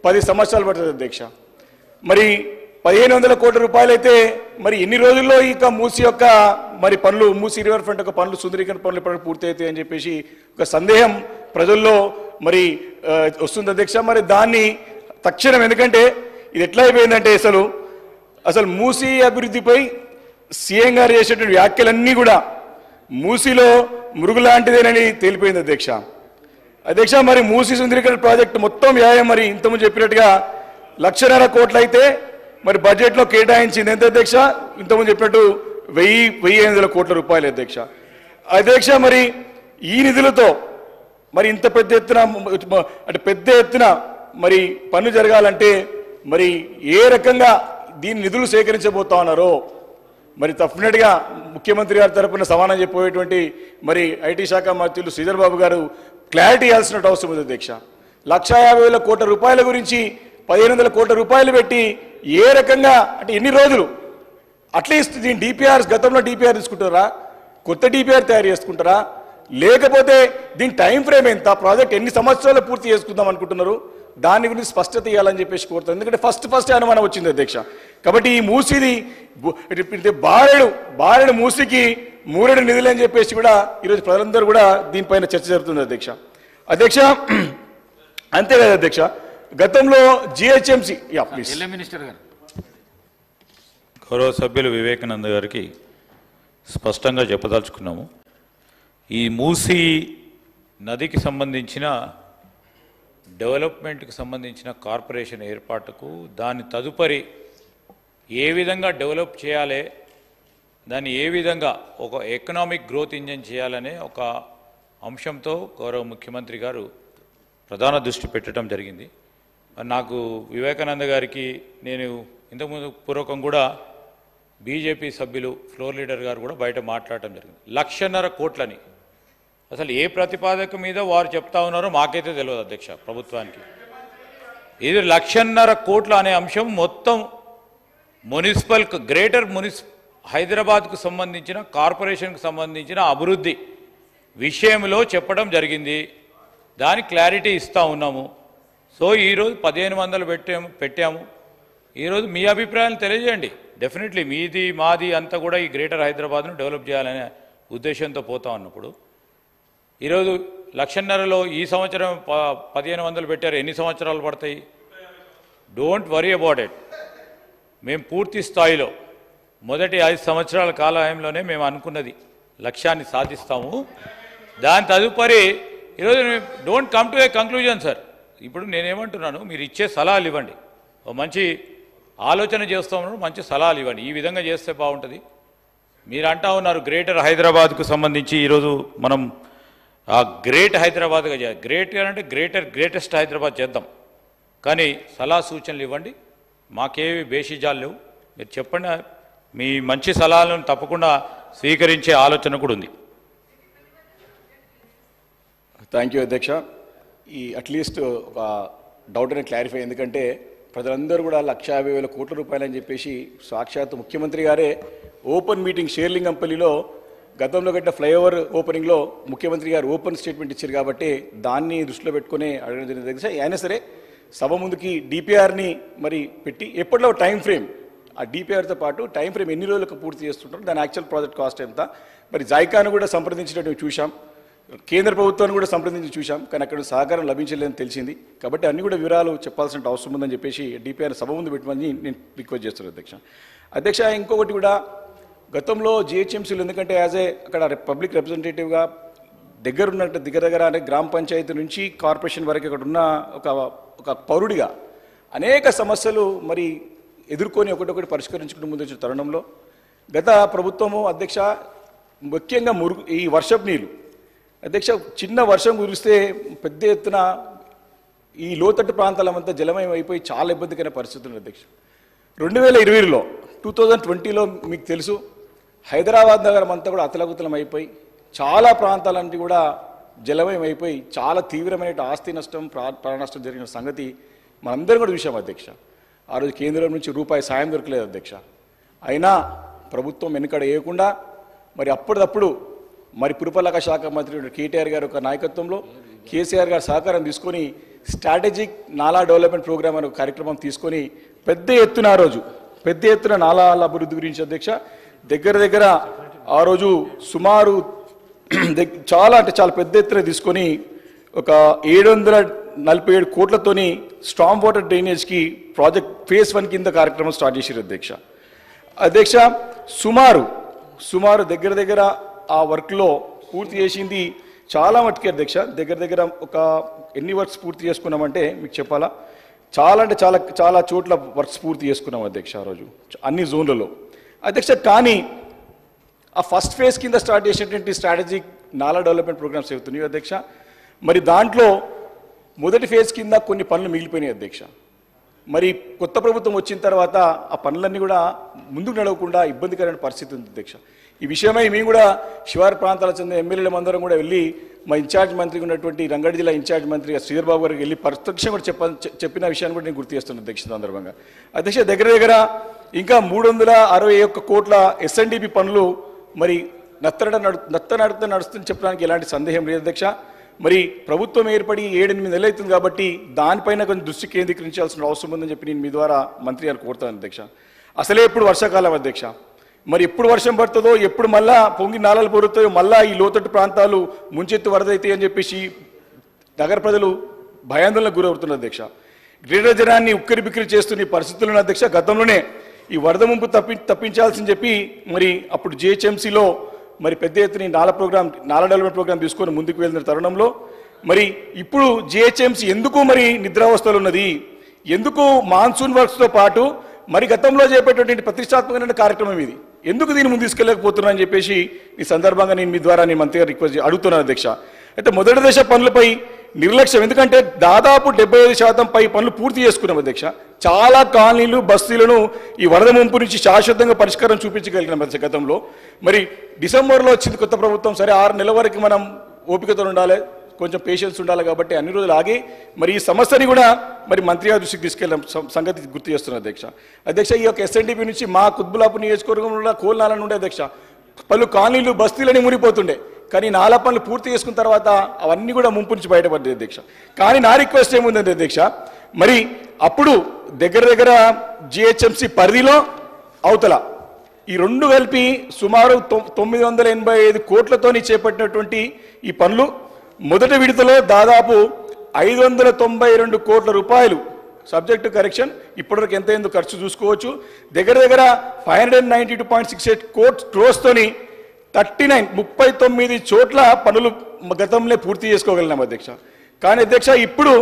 10 సంవత్సరాలు పడుతుంది అధ్యక్ష. మరి 1,500 కోట్ల రూపాయలు అయితే మరి ఎన్ని రోజుల్లో ఇక మూసీ యొక్క మరి పనులు, మూసీ రివర్ ఫ్రంట్ యొక్క పనులు, సుందరీకరణ పనులు ఎప్పుడు పూర్తి అవుతాయి అని చెప్పేసి ఒక సందేహం ప్రజల్లో మరి వస్తుంది అధ్యక్ష. మరి దాన్ని తక్షణం, ఎందుకంటే ఇది ఎట్లా అయిపోయిందంటే అసలు మూసీ అభివృద్ధిపై సీఎం గారు చేసేటువంటి వ్యాఖ్యలన్నీ కూడా మూసీలో మురుగు లాంటిదేనని తేలిపోయింది అధ్యక్ష. మరి మూసీ సుందరీకరణ ప్రాజెక్టు మొత్తం వ్యయం మరి ఇంతకుముందు చెప్పినట్టుగా 1,50,000 కోట్లు అయితే మరి బడ్జెట్లో కేటాయించింది ఎంత అధ్యక్ష? ఇంతకుముందు చెప్పినట్టు 1,500 కోట్ల రూపాయలు అధ్యక్ష. మరి ఈ నిధులతో మరి ఇంత పెద్ద ఎత్తున మరి పన్ను జరగాలంటే మరి ఏ రకంగా దీని నిధులు సేకరించబోతా ఉన్నారో మరి తప్పనట్టుగా ముఖ్యమంత్రి గారి తరపున సమానం చెప్పేటువంటి మరి ఐటీ శాఖ మంత్రులు శ్రీధర్ బాబు గారు క్లారిటీ ఇవ్వాల్సిన అవసరం ఉంది అధ్యక్ష. 1,50,000 కోట్ల రూపాయల గురించి 1,500 కోట్ల రూపాయలు పెట్టి ఏ రకంగా, అంటే ఎన్ని రోజులు, అట్లీస్ట్ దీని డిపిఆర్స్ గతంలో డిపిఆర్ తీసుకుంటారా, కొత్త డిపిఆర్ తయారు చేసుకుంటారా, లేకపోతే దీని టైం ఫ్రేమ్ ఎంత, ప్రాజెక్ట్ ఎన్ని సంవత్సరాలు పూర్తి చేసుకుందాం అనుకుంటున్నారు, దాని గురించి స్పష్టత ఇవ్వాలని చెప్పేసి కోరుతాను. ఎందుకంటే ఫస్ట్ అనుమానం వచ్చింది అధ్యక్ష. కాబట్టి ఈ మూసీది బారెడు మూసీకి మూరెడు నిధులు అని చెప్పేసి కూడా ఈరోజు ప్రజలందరూ కూడా దీనిపైన చర్చ జరుగుతుంది అధ్యక్ష. అంతేకాదు అధ్యక్ష, గతంలో జిహెచ్ఎంసీ మినిస్టర్ గారు, గౌరవ సభ్యులు వివేకానంద గారికి స్పష్టంగా చెప్పదలుచుకున్నాము. ఈ మూసీ నదికి సంబంధించిన డెవలప్మెంట్కి సంబంధించిన కార్పొరేషన్ ఏర్పాటుకు, దాని తదుపరి ఏ విధంగా డెవలప్ చేయాలి, దాన్ని ఏ విధంగా ఒక ఎకనామిక్ గ్రోత్ ఇంజన్ చేయాలనే ఒక అంశంతో గౌరవ ముఖ్యమంత్రి గారు ప్రధాన దృష్టి పెట్టడం జరిగింది. నాకు వివేకానంద గారికి నేను ఇంతకుముందు పూర్వకం కూడా బీజేపీ సభ్యులు ఫ్లోర్ లీడర్ గారు కూడా బయట మాట్లాడటం జరిగింది. 1,50,000 కోట్లని అసలు ఏ ప్రతిపాదక మీద వారు చెప్తా ఉన్నారో మాకైతే తెలియదు అధ్యక్ష. ప్రభుత్వానికి ఇది 1,50,000 కోట్ల అనే అంశం మొత్తం గ్రేటర్ హైదరాబాద్కు సంబంధించిన కార్పొరేషన్కు సంబంధించిన అభివృద్ధి విషయంలో చెప్పడం జరిగింది. దానికి క్లారిటీ ఇస్తూ ఉన్నాము. సో ఈరోజు 1,500 పెట్టాము. ఈరోజు మీ అభిప్రాయాలు తెలియజేయండి. డెఫినెట్లీ మీది మాది అంతా కూడా ఈ గ్రేటర్ హైదరాబాద్ను డెవలప్ చేయాలనే ఉద్దేశంతో పోతా ఉన్నప్పుడు ఈరోజు 1,50,000లో ఈ సంవత్సరం 1,500 పెట్టారు. ఎన్ని సంవత్సరాలు పడతాయి? Don't worry about it. మేము పూర్తి స్థాయిలో మొదటి 5 సంవత్సరాల కాలంలోనే మేము అనుకున్నది లక్ష్యాన్ని సాధిస్తాము. దాని తదుపరి ఈరోజు don't come to a conclusion sir. ఇప్పుడు నేనేమంటున్నాను, మీరు ఇచ్చే సలహాలు ఇవ్వండి. ఓ మంచి ఆలోచన చేస్తామన్నారు, మంచి సలహాలు ఇవ్వండి. ఈ విధంగా చేస్తే బాగుంటుంది. మీరు అంటా ఉన్నారు గ్రేటర్ హైదరాబాద్కు సంబంధించి ఈరోజు మనం గ్రేట్ హైదరాబాద్గా చేయాలి. అంటే గ్రేటెస్ట్ హైదరాబాద్ చేద్దాం. కానీ సలహా సూచనలు ఇవ్వండి. మాకేవి బేషిజాలు లేవు. మీరు చెప్పండి. మీ మంచి సలహాలను తప్పకుండా స్వీకరించే ఆలోచన కూడా ఉంది. థ్యాంక్ యూ అధ్యక్ష. ఈ అట్లీస్ట్ ఒక డౌట్ అనేది క్లారిఫై. ఎందుకంటే ప్రజలందరూ కూడా 1,50,000 కోట్ల రూపాయలు అని చెప్పేసి సాక్షాత్ ముఖ్యమంత్రి గారే ఓపెన్ మీటింగ్ షేర్లింగంపల్లిలో గతంలో కట్టిన ఫ్లైఓవర్ ఓపెనింగ్లో ముఖ్యమంత్రి గారు ఓపెన్ స్టేట్మెంట్ ఇచ్చారు. కాబట్టి దాన్ని దృష్టిలో పెట్టుకుని అడగడం జరిగింది అధ్యక్ష. అయినా సరే సభ ముందుకి డిపిఆర్ని మరి పెట్టి ఎప్పటిలో టైం ఫ్రేమ్, ఆ డిపిఆర్తో పాటు టైం ఫ్రేమ్ ఎన్ని రోజులకు పూర్తి చేస్తుంటారు, దాని యాక్చువల్ ప్రాజెక్ట్ కాస్ట్ ఎంత, మరి జాయికాను కూడా సంప్రదించినట్టు చూశాం, కేంద్ర ప్రభుత్వాన్ని కూడా సంప్రదించి చూశాం. కానీ అక్కడ సహకారం లభించలేదని తెలిసింది. కాబట్టి అన్ని కూడా వివరాలు చెప్పాల్సిన అవసరం ఉందని చెప్పేసి డిపిఆర్ సభ ముందు పెట్టమని నేను రిక్వెస్ట్ చేస్తున్నాను అధ్యక్ష. ఇంకొకటి కూడా గతంలో జిహెచ్ఎంసీలు, ఎందుకంటే యాజ్ ఏ అక్కడ పబ్లిక్ రిప్రజెంటేటివ్గా దగ్గర అంటే గ్రామ పంచాయతీ నుంచి కార్పొరేషన్ వరకు అక్కడ ఉన్న ఒక పౌరుడిగా అనేక సమస్యలు మరి ఎదుర్కొని ఒకటొకటి పరిష్కరించుకుంటూ ముందు వచ్చిన తరుణంలో గత ప్రభుత్వము అధ్యక్ష ముఖ్యంగా ఈ వర్షపు నీళ్ళు అధ్యక్ష, చిన్న వర్షం కురిస్తే పెద్ద ఎత్తున ఈ లోతట్టు ప్రాంతాలమంతా జలమయం అయిపోయి చాలా ఇబ్బందికర పరిస్థితులు అధ్యక్ష. 2020లో 2020లో మీకు తెలుసు హైదరాబాద్ నగరం అంతా కూడా అతలకుతలం అయిపోయి చాలా ప్రాంతాలన్నీ కూడా జలమయం అయిపోయి చాలా తీవ్రమైన ఆస్తి నష్టం, ప్రాణ నష్టం జరిగిన సంగతి మనందరం కూడా చూసాం అధ్యక్ష. ఆ రోజు కేంద్రం నుంచి రూపాయి సాయం దొరకలేదు అధ్యక్ష. అయినా ప్రభుత్వం వెనుకడ వేయకుండా మరి అప్పటిదప్పుడు మరి పురపాలక శాఖ మంత్రి కేటీఆర్ గారు ఒక నాయకత్వంలో కేసీఆర్ గారు సహకారం తీసుకొని స్ట్రాటజిక్ నాలా డెవలప్మెంట్ ప్రోగ్రామ్ అనే కార్యక్రమం తీసుకొని పెద్ద ఎత్తున నాలాల అభివృద్ధి గురించి అధ్యక్ష దగ్గర ఆ రోజు సుమారు చాలా పెద్ద ఎత్తున తీసుకొని ఒక 747 కోట్లతోని స్ట్రాంగ్ వాటర్ డ్రైనేజ్కి ప్రాజెక్ట్ ఫేజ్ 1 కింద కార్యక్రమం స్టార్ట్ చేశారు అధ్యక్ష. సుమారు దగ్గర ఆ వర్క్లో పూర్తి చేసింది చాలా మటుకే అధ్యక్ష. దగ్గర ఒక ఎన్ని వర్క్స్ పూర్తి చేసుకున్నామంటే మీకు చెప్పాలా, చాలా చోట్ల వర్క్స్ పూర్తి చేసుకున్నాం అధ్యక్ష ఆ రోజు అన్ని జోన్లలో అధ్యక్ష. కానీ ఆ ఫస్ట్ ఫేజ్ కింద స్టార్ట్ చేసినటువంటి స్ట్రాటజిక్ నాలా డెవలప్మెంట్ ప్రోగ్రామ్స్ అవుతున్నాయి అధ్యక్ష. మరి దాంట్లో మొదటి ఫేజ్ కింద కొన్ని పనులు మిగిలిపోయినాయి అధ్యక్ష. మరి కొత్త ప్రభుత్వం వచ్చిన తర్వాత ఆ పనులన్నీ కూడా ముందుకు నడవకుండా ఇబ్బందికరమైన పరిస్థితి ఉంది అధ్యక్ష. ఈ విషయమై మేము కూడా శివారు ప్రాంతాలకు చెందిన ఎమ్మెల్యేల అందరం కూడా వెళ్ళి మా ఇన్ఛార్జ్ మంత్రి ఉన్నటువంటి రంగారెడ్డి జిల్లా ఇన్ఛార్జ్ మంత్రి శ్రీధర్ బాబు గారికి వెళ్ళి ప్రత్యక్షంగా కూడా చెప్పిన విషయాన్ని కూడా నేను గుర్తు చేస్తున్నాను అధ్యక్ష సందర్భంగా అధ్యక్ష. దగ్గర ఇంకా 361 కోట్ల ఎస్ఎన్డిపి పనులు మరి నత్త నడుస్తుందని చెప్పడానికి ఎలాంటి సందేహం లేదు అధ్యక్ష. మరి ప్రభుత్వం ఏర్పడి 7-8 నెలలు అవుతుంది కాబట్టి దానిపైన కొంచెం దృష్టి కేంద్రీకరించాల్సిన అవసరం ఉందని చెప్పి నేను మీ ద్వారా మంత్రి గారు కోరుతాను అధ్యక్ష. అసలే ఇప్పుడు వర్షాకాలం అధ్యక్ష. మరి ఎప్పుడు వర్షం పడుతుందో, ఎప్పుడు మళ్ళా పొంగి నాళాలు పొరుతాయో, మళ్ళా ఈ లోతట్టు ప్రాంతాలు ముంచెత్తు వరదైతాయి అని చెప్పేసి నగర ప్రజలు భయాందోళనకు గురవుతున్నారు అధ్యక్ష. గ్రేటర్ జనాన్ని ఉక్కిరి బిక్కిరి చేస్తున్న ఈ పరిస్థితులను అధ్యక్ష గతంలోనే ఈ వరద ముంపు తప్పించాల్సింది చెప్పి మరి అప్పుడు జిహెచ్ఎంసీలో మరి పెద్ద ఎత్తున నాలా డెవలప్మెంట్ ప్రోగ్రామ్ తీసుకొని ముందుకు వెళ్ళిన తరుణంలో మరి ఇప్పుడు జిహెచ్ఎంసీ ఎందుకు మరి నిద్రావస్థలు ఉన్నది, ఎందుకు మాన్సూన్ వర్క్స్తో పాటు మరి గతంలో చేపట్టేటువంటి ప్రతిష్టాత్మకమైన కార్యక్రమం ఇది, ఎందుకు దీన్ని ముందు తీసుకెళ్ళకపోతున్నా అని చెప్పేసి ఈ సందర్భంగా నేను మీ ద్వారా నేను మంత్రిగా రిక్వెస్ట్ అడుగుతున్నాను అధ్యక్ష. అయితే మొదటి దశ పనులపై నిర్లక్ష్యం, ఎందుకంటే దాదాపు 75% పై పనులు పూర్తి చేసుకున్నాం అధ్యక్ష. చాలా కాలనీలు బస్తీలను ఈ వరద ముంపు నుంచి శాశ్వతంగా పరిష్కారం చూపించగలిగిన గతంలో. మరి డిసెంబర్లో వచ్చింది కొత్త ప్రభుత్వం, సరే 6 నెలల వరకు మనం ఓపికతో ఉండాలి, కొంచెం పేషెన్స్ ఉండాలి. కాబట్టి అన్ని రోజులు ఆగి మరి ఈ సమస్యని కూడా మరి మంత్రి గారి దృష్టికి తీసుకెళ్ళిన సంగతి గుర్తు చేస్తున్నారు అధ్యక్ష. ఈ యొక్క ఎస్ఎన్డిపి నుంచి మా కుత్బులాపూర్ నియోజకవర్గంలో కోల్నాల నుండి అధ్యక్ష పలు కాలనీలు బస్తీలని మునిపోతుండే. కానీ నాలా పనులు పూర్తి చేసుకున్న తర్వాత అవన్నీ కూడా ముంపు నుంచి బయటపడ్డాయి అధ్యక్ష. కానీ నా రిక్వెస్ట్ ఏముందండి అధ్యక్ష, మరి అప్పుడు దగ్గర జిహెచ్ఎంసీ పరిధిలో అవతల ఈ రెండు కలిపి సుమారు 985 కోట్లతోని చేపట్టినటువంటి ఈ పనులు మొదటి విడతలో దాదాపు 592 కోట్ల రూపాయలు సబ్జెక్టు కరెక్షన్ ఇప్పటివరకు ఎంత అయిందో ఖర్చు చూసుకోవచ్చు. దగ్గర 592.68 క్రోర్స్తోని 39 చోట్ల పనులు గతంలో పూర్తి చేసుకోగలిగినాం అధ్యక్ష. కానీ అధ్యక్ష ఇప్పుడు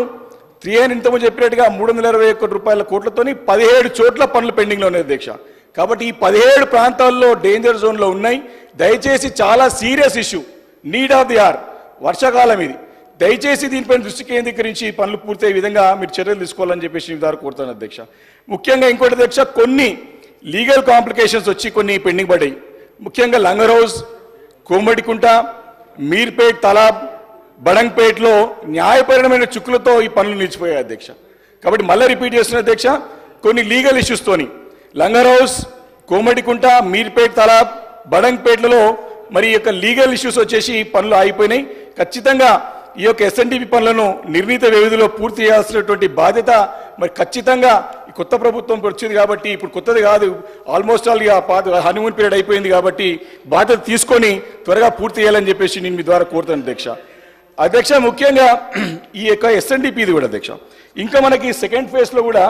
3 ఇంతకుముందు చెప్పినట్టుగా 321 కోట్లతోని 17 చోట్ల పనులు పెండింగ్లో ఉన్నాయి అధ్యక్ష. కాబట్టి ఈ 17 ప్రాంతాల్లో డేంజర్ జోన్లో ఉన్నాయి. దయచేసి చాలా serious issue, need of the hour, వర్షాకాలం ఇది. దయచేసి దీనిపైన దృష్టి కేంద్రీకరించి పనులు పూర్తయ్యే విధంగా మీరు చర్యలు తీసుకోవాలని చెప్పేసి మీ ద్వారా కోరుతాను అధ్యక్ష. ముఖ్యంగా ఇంకోటి అధ్యక్ష, కొన్ని లీగల్ కాంప్లికేషన్స్ వచ్చి కొన్ని పెండింగ్ పడ్డాయి. ముఖ్యంగా లంగర్ హౌస్, కోమడికుంట, మీర్పేట్, తలాబ్, బడంగ్పేట్లో న్యాయపరమైన చుక్కులతో ఈ పనులు నిలిచిపోయాయి అధ్యక్ష. కాబట్టి మళ్ళీ రిపీట్ చేస్తున్న అధ్యక్ష, కొన్ని లీగల్ ఇష్యూస్తోని లంగర్ హౌస్, కోమడికుంట, మీర్పేట్, తలాబ్, బడంగ్పేట్లలో మరి యొక్క లీగల్ ఇష్యూస్ వచ్చేసి పనులు ఆగిపోయినాయి. ఖచ్చితంగా ఈ యొక్క ఎస్ఎన్డిపి పనులను నిర్ణీత వ్యవధిలో పూర్తి చేయాల్సినటువంటి బాధ్యత మరి ఖచ్చితంగా ఈ కొత్త ప్రభుత్వం వచ్చింది కాబట్టి, ఇప్పుడు కొత్తది కాదు, ఆల్మోస్ట్ ఆల్ హనీమూన్ పీరియడ్ అయిపోయింది కాబట్టి బాధ్యత తీసుకొని త్వరగా పూర్తి చేయాలని చెప్పేసి నేను మీ ద్వారా కోరుతాను అధ్యక్ష. ముఖ్యంగా ఈ యొక్క ఎస్ఎన్డిపి ఇది కూడా అధ్యక్ష, ఇంకా మనకి సెకండ్ ఫేజ్లో కూడా,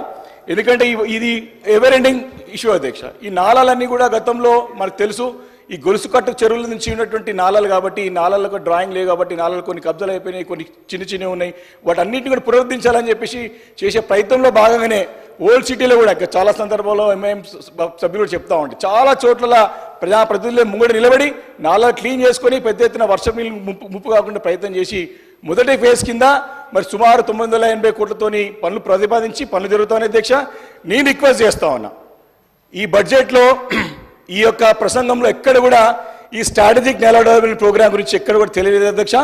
ఎందుకంటే ఇది ఎవర్ ఎండింగ్ ఇష్యూ అధ్యక్ష. ఈ నాళాలన్నీ కూడా గతంలో మనకు తెలుసు, ఈ గొలుసు కట్టు చెరువుల నుంచి ఉన్నటువంటి నాళాలు కాబట్టి ఈ నాళాలకు డ్రాయింగ్ లేవు కాబట్టి నాళాలు కొన్ని కబ్జాలు అయిపోయినాయి, కొన్ని చిన్న ఉన్నాయి. వాటన్నింటినీ కూడా పునరుద్ధరించాలని చెప్పేసి చేసే ప్రయత్నంలో భాగంగానే ఓల్డ్ సిటీలో కూడా చాలా సందర్భంలో ఎంఐఎం సభ్యులు చెప్తా ఉంటాయి, చాలా చోట్ల ప్రజాప్రతినిధులు ముంగడ నిలబడి నాళాలు క్లీన్ చేసుకొని పెద్ద ఎత్తున వర్షం ముప్పు కాకుండా ప్రయత్నం చేసి మొదటి ఫేజ్ కింద మరి సుమారు 980 కోట్లతోని పనులు ప్రతిపాదించి పనులు జరుగుతాయని అధ్యక్ష. నేను రిక్వెస్ట్ చేస్తా ఉన్నా, ఈ బడ్జెట్లో ఈ యొక్క ప్రసంగంలో ఎక్కడ కూడా ఈ స్ట్రాటజిక్ నేషనల్ డెవలప్మెంట్ ప్రోగ్రామ్ గురించి ఎక్కడ కూడా తెలియలేదు అధ్యక్ష.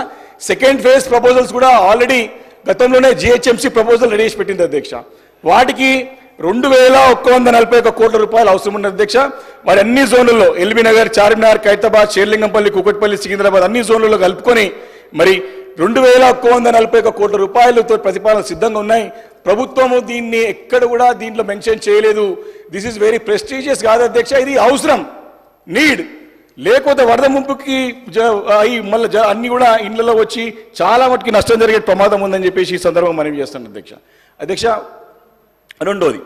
సెకండ్ ఫేజ్ ప్రపోజల్స్ కూడా ఆల్రెడీ గతంలోనే జిహెచ్ఎంసీ ప్రపోజల్ రెడీ చేసి పెట్టింది అధ్యక్ష. వాటికి 2141 కోట్ల రూపాయలు అవసరం ఉన్నది అధ్యక్ష. వారి అన్ని జోన్లలో ఎల్బీ నగర్, చార్మినార్, ఖైరతాబాద్, షేర్లింగంపల్లి, కూకట్పల్లి, సికింద్రాబాద్ అన్ని జోన్లలో కలుపుకొని మరి 2141 కోట్ల రూపాయలతో ప్రతిపాదన సిద్ధంగా ఉన్నాయి. ప్రభుత్వము దీన్ని ఎక్కడ కూడా దీంట్లో మెన్షన్ చేయలేదు. దిస్ ఈజ్ వెరీ ప్రెస్టీజియస్ కాదు అధ్యక్ష, ఇది అవసరం, నీడ్. లేకపోతే వరద ముంపుకి మళ్ళీ అన్ని కూడా ఇళ్లలో వచ్చి చాలా మటుకి నష్టం జరిగే ప్రమాదం ఉందని చెప్పేసి ఈ సందర్భంగా మనం చేస్తాను అధ్యక్ష. రెండోది,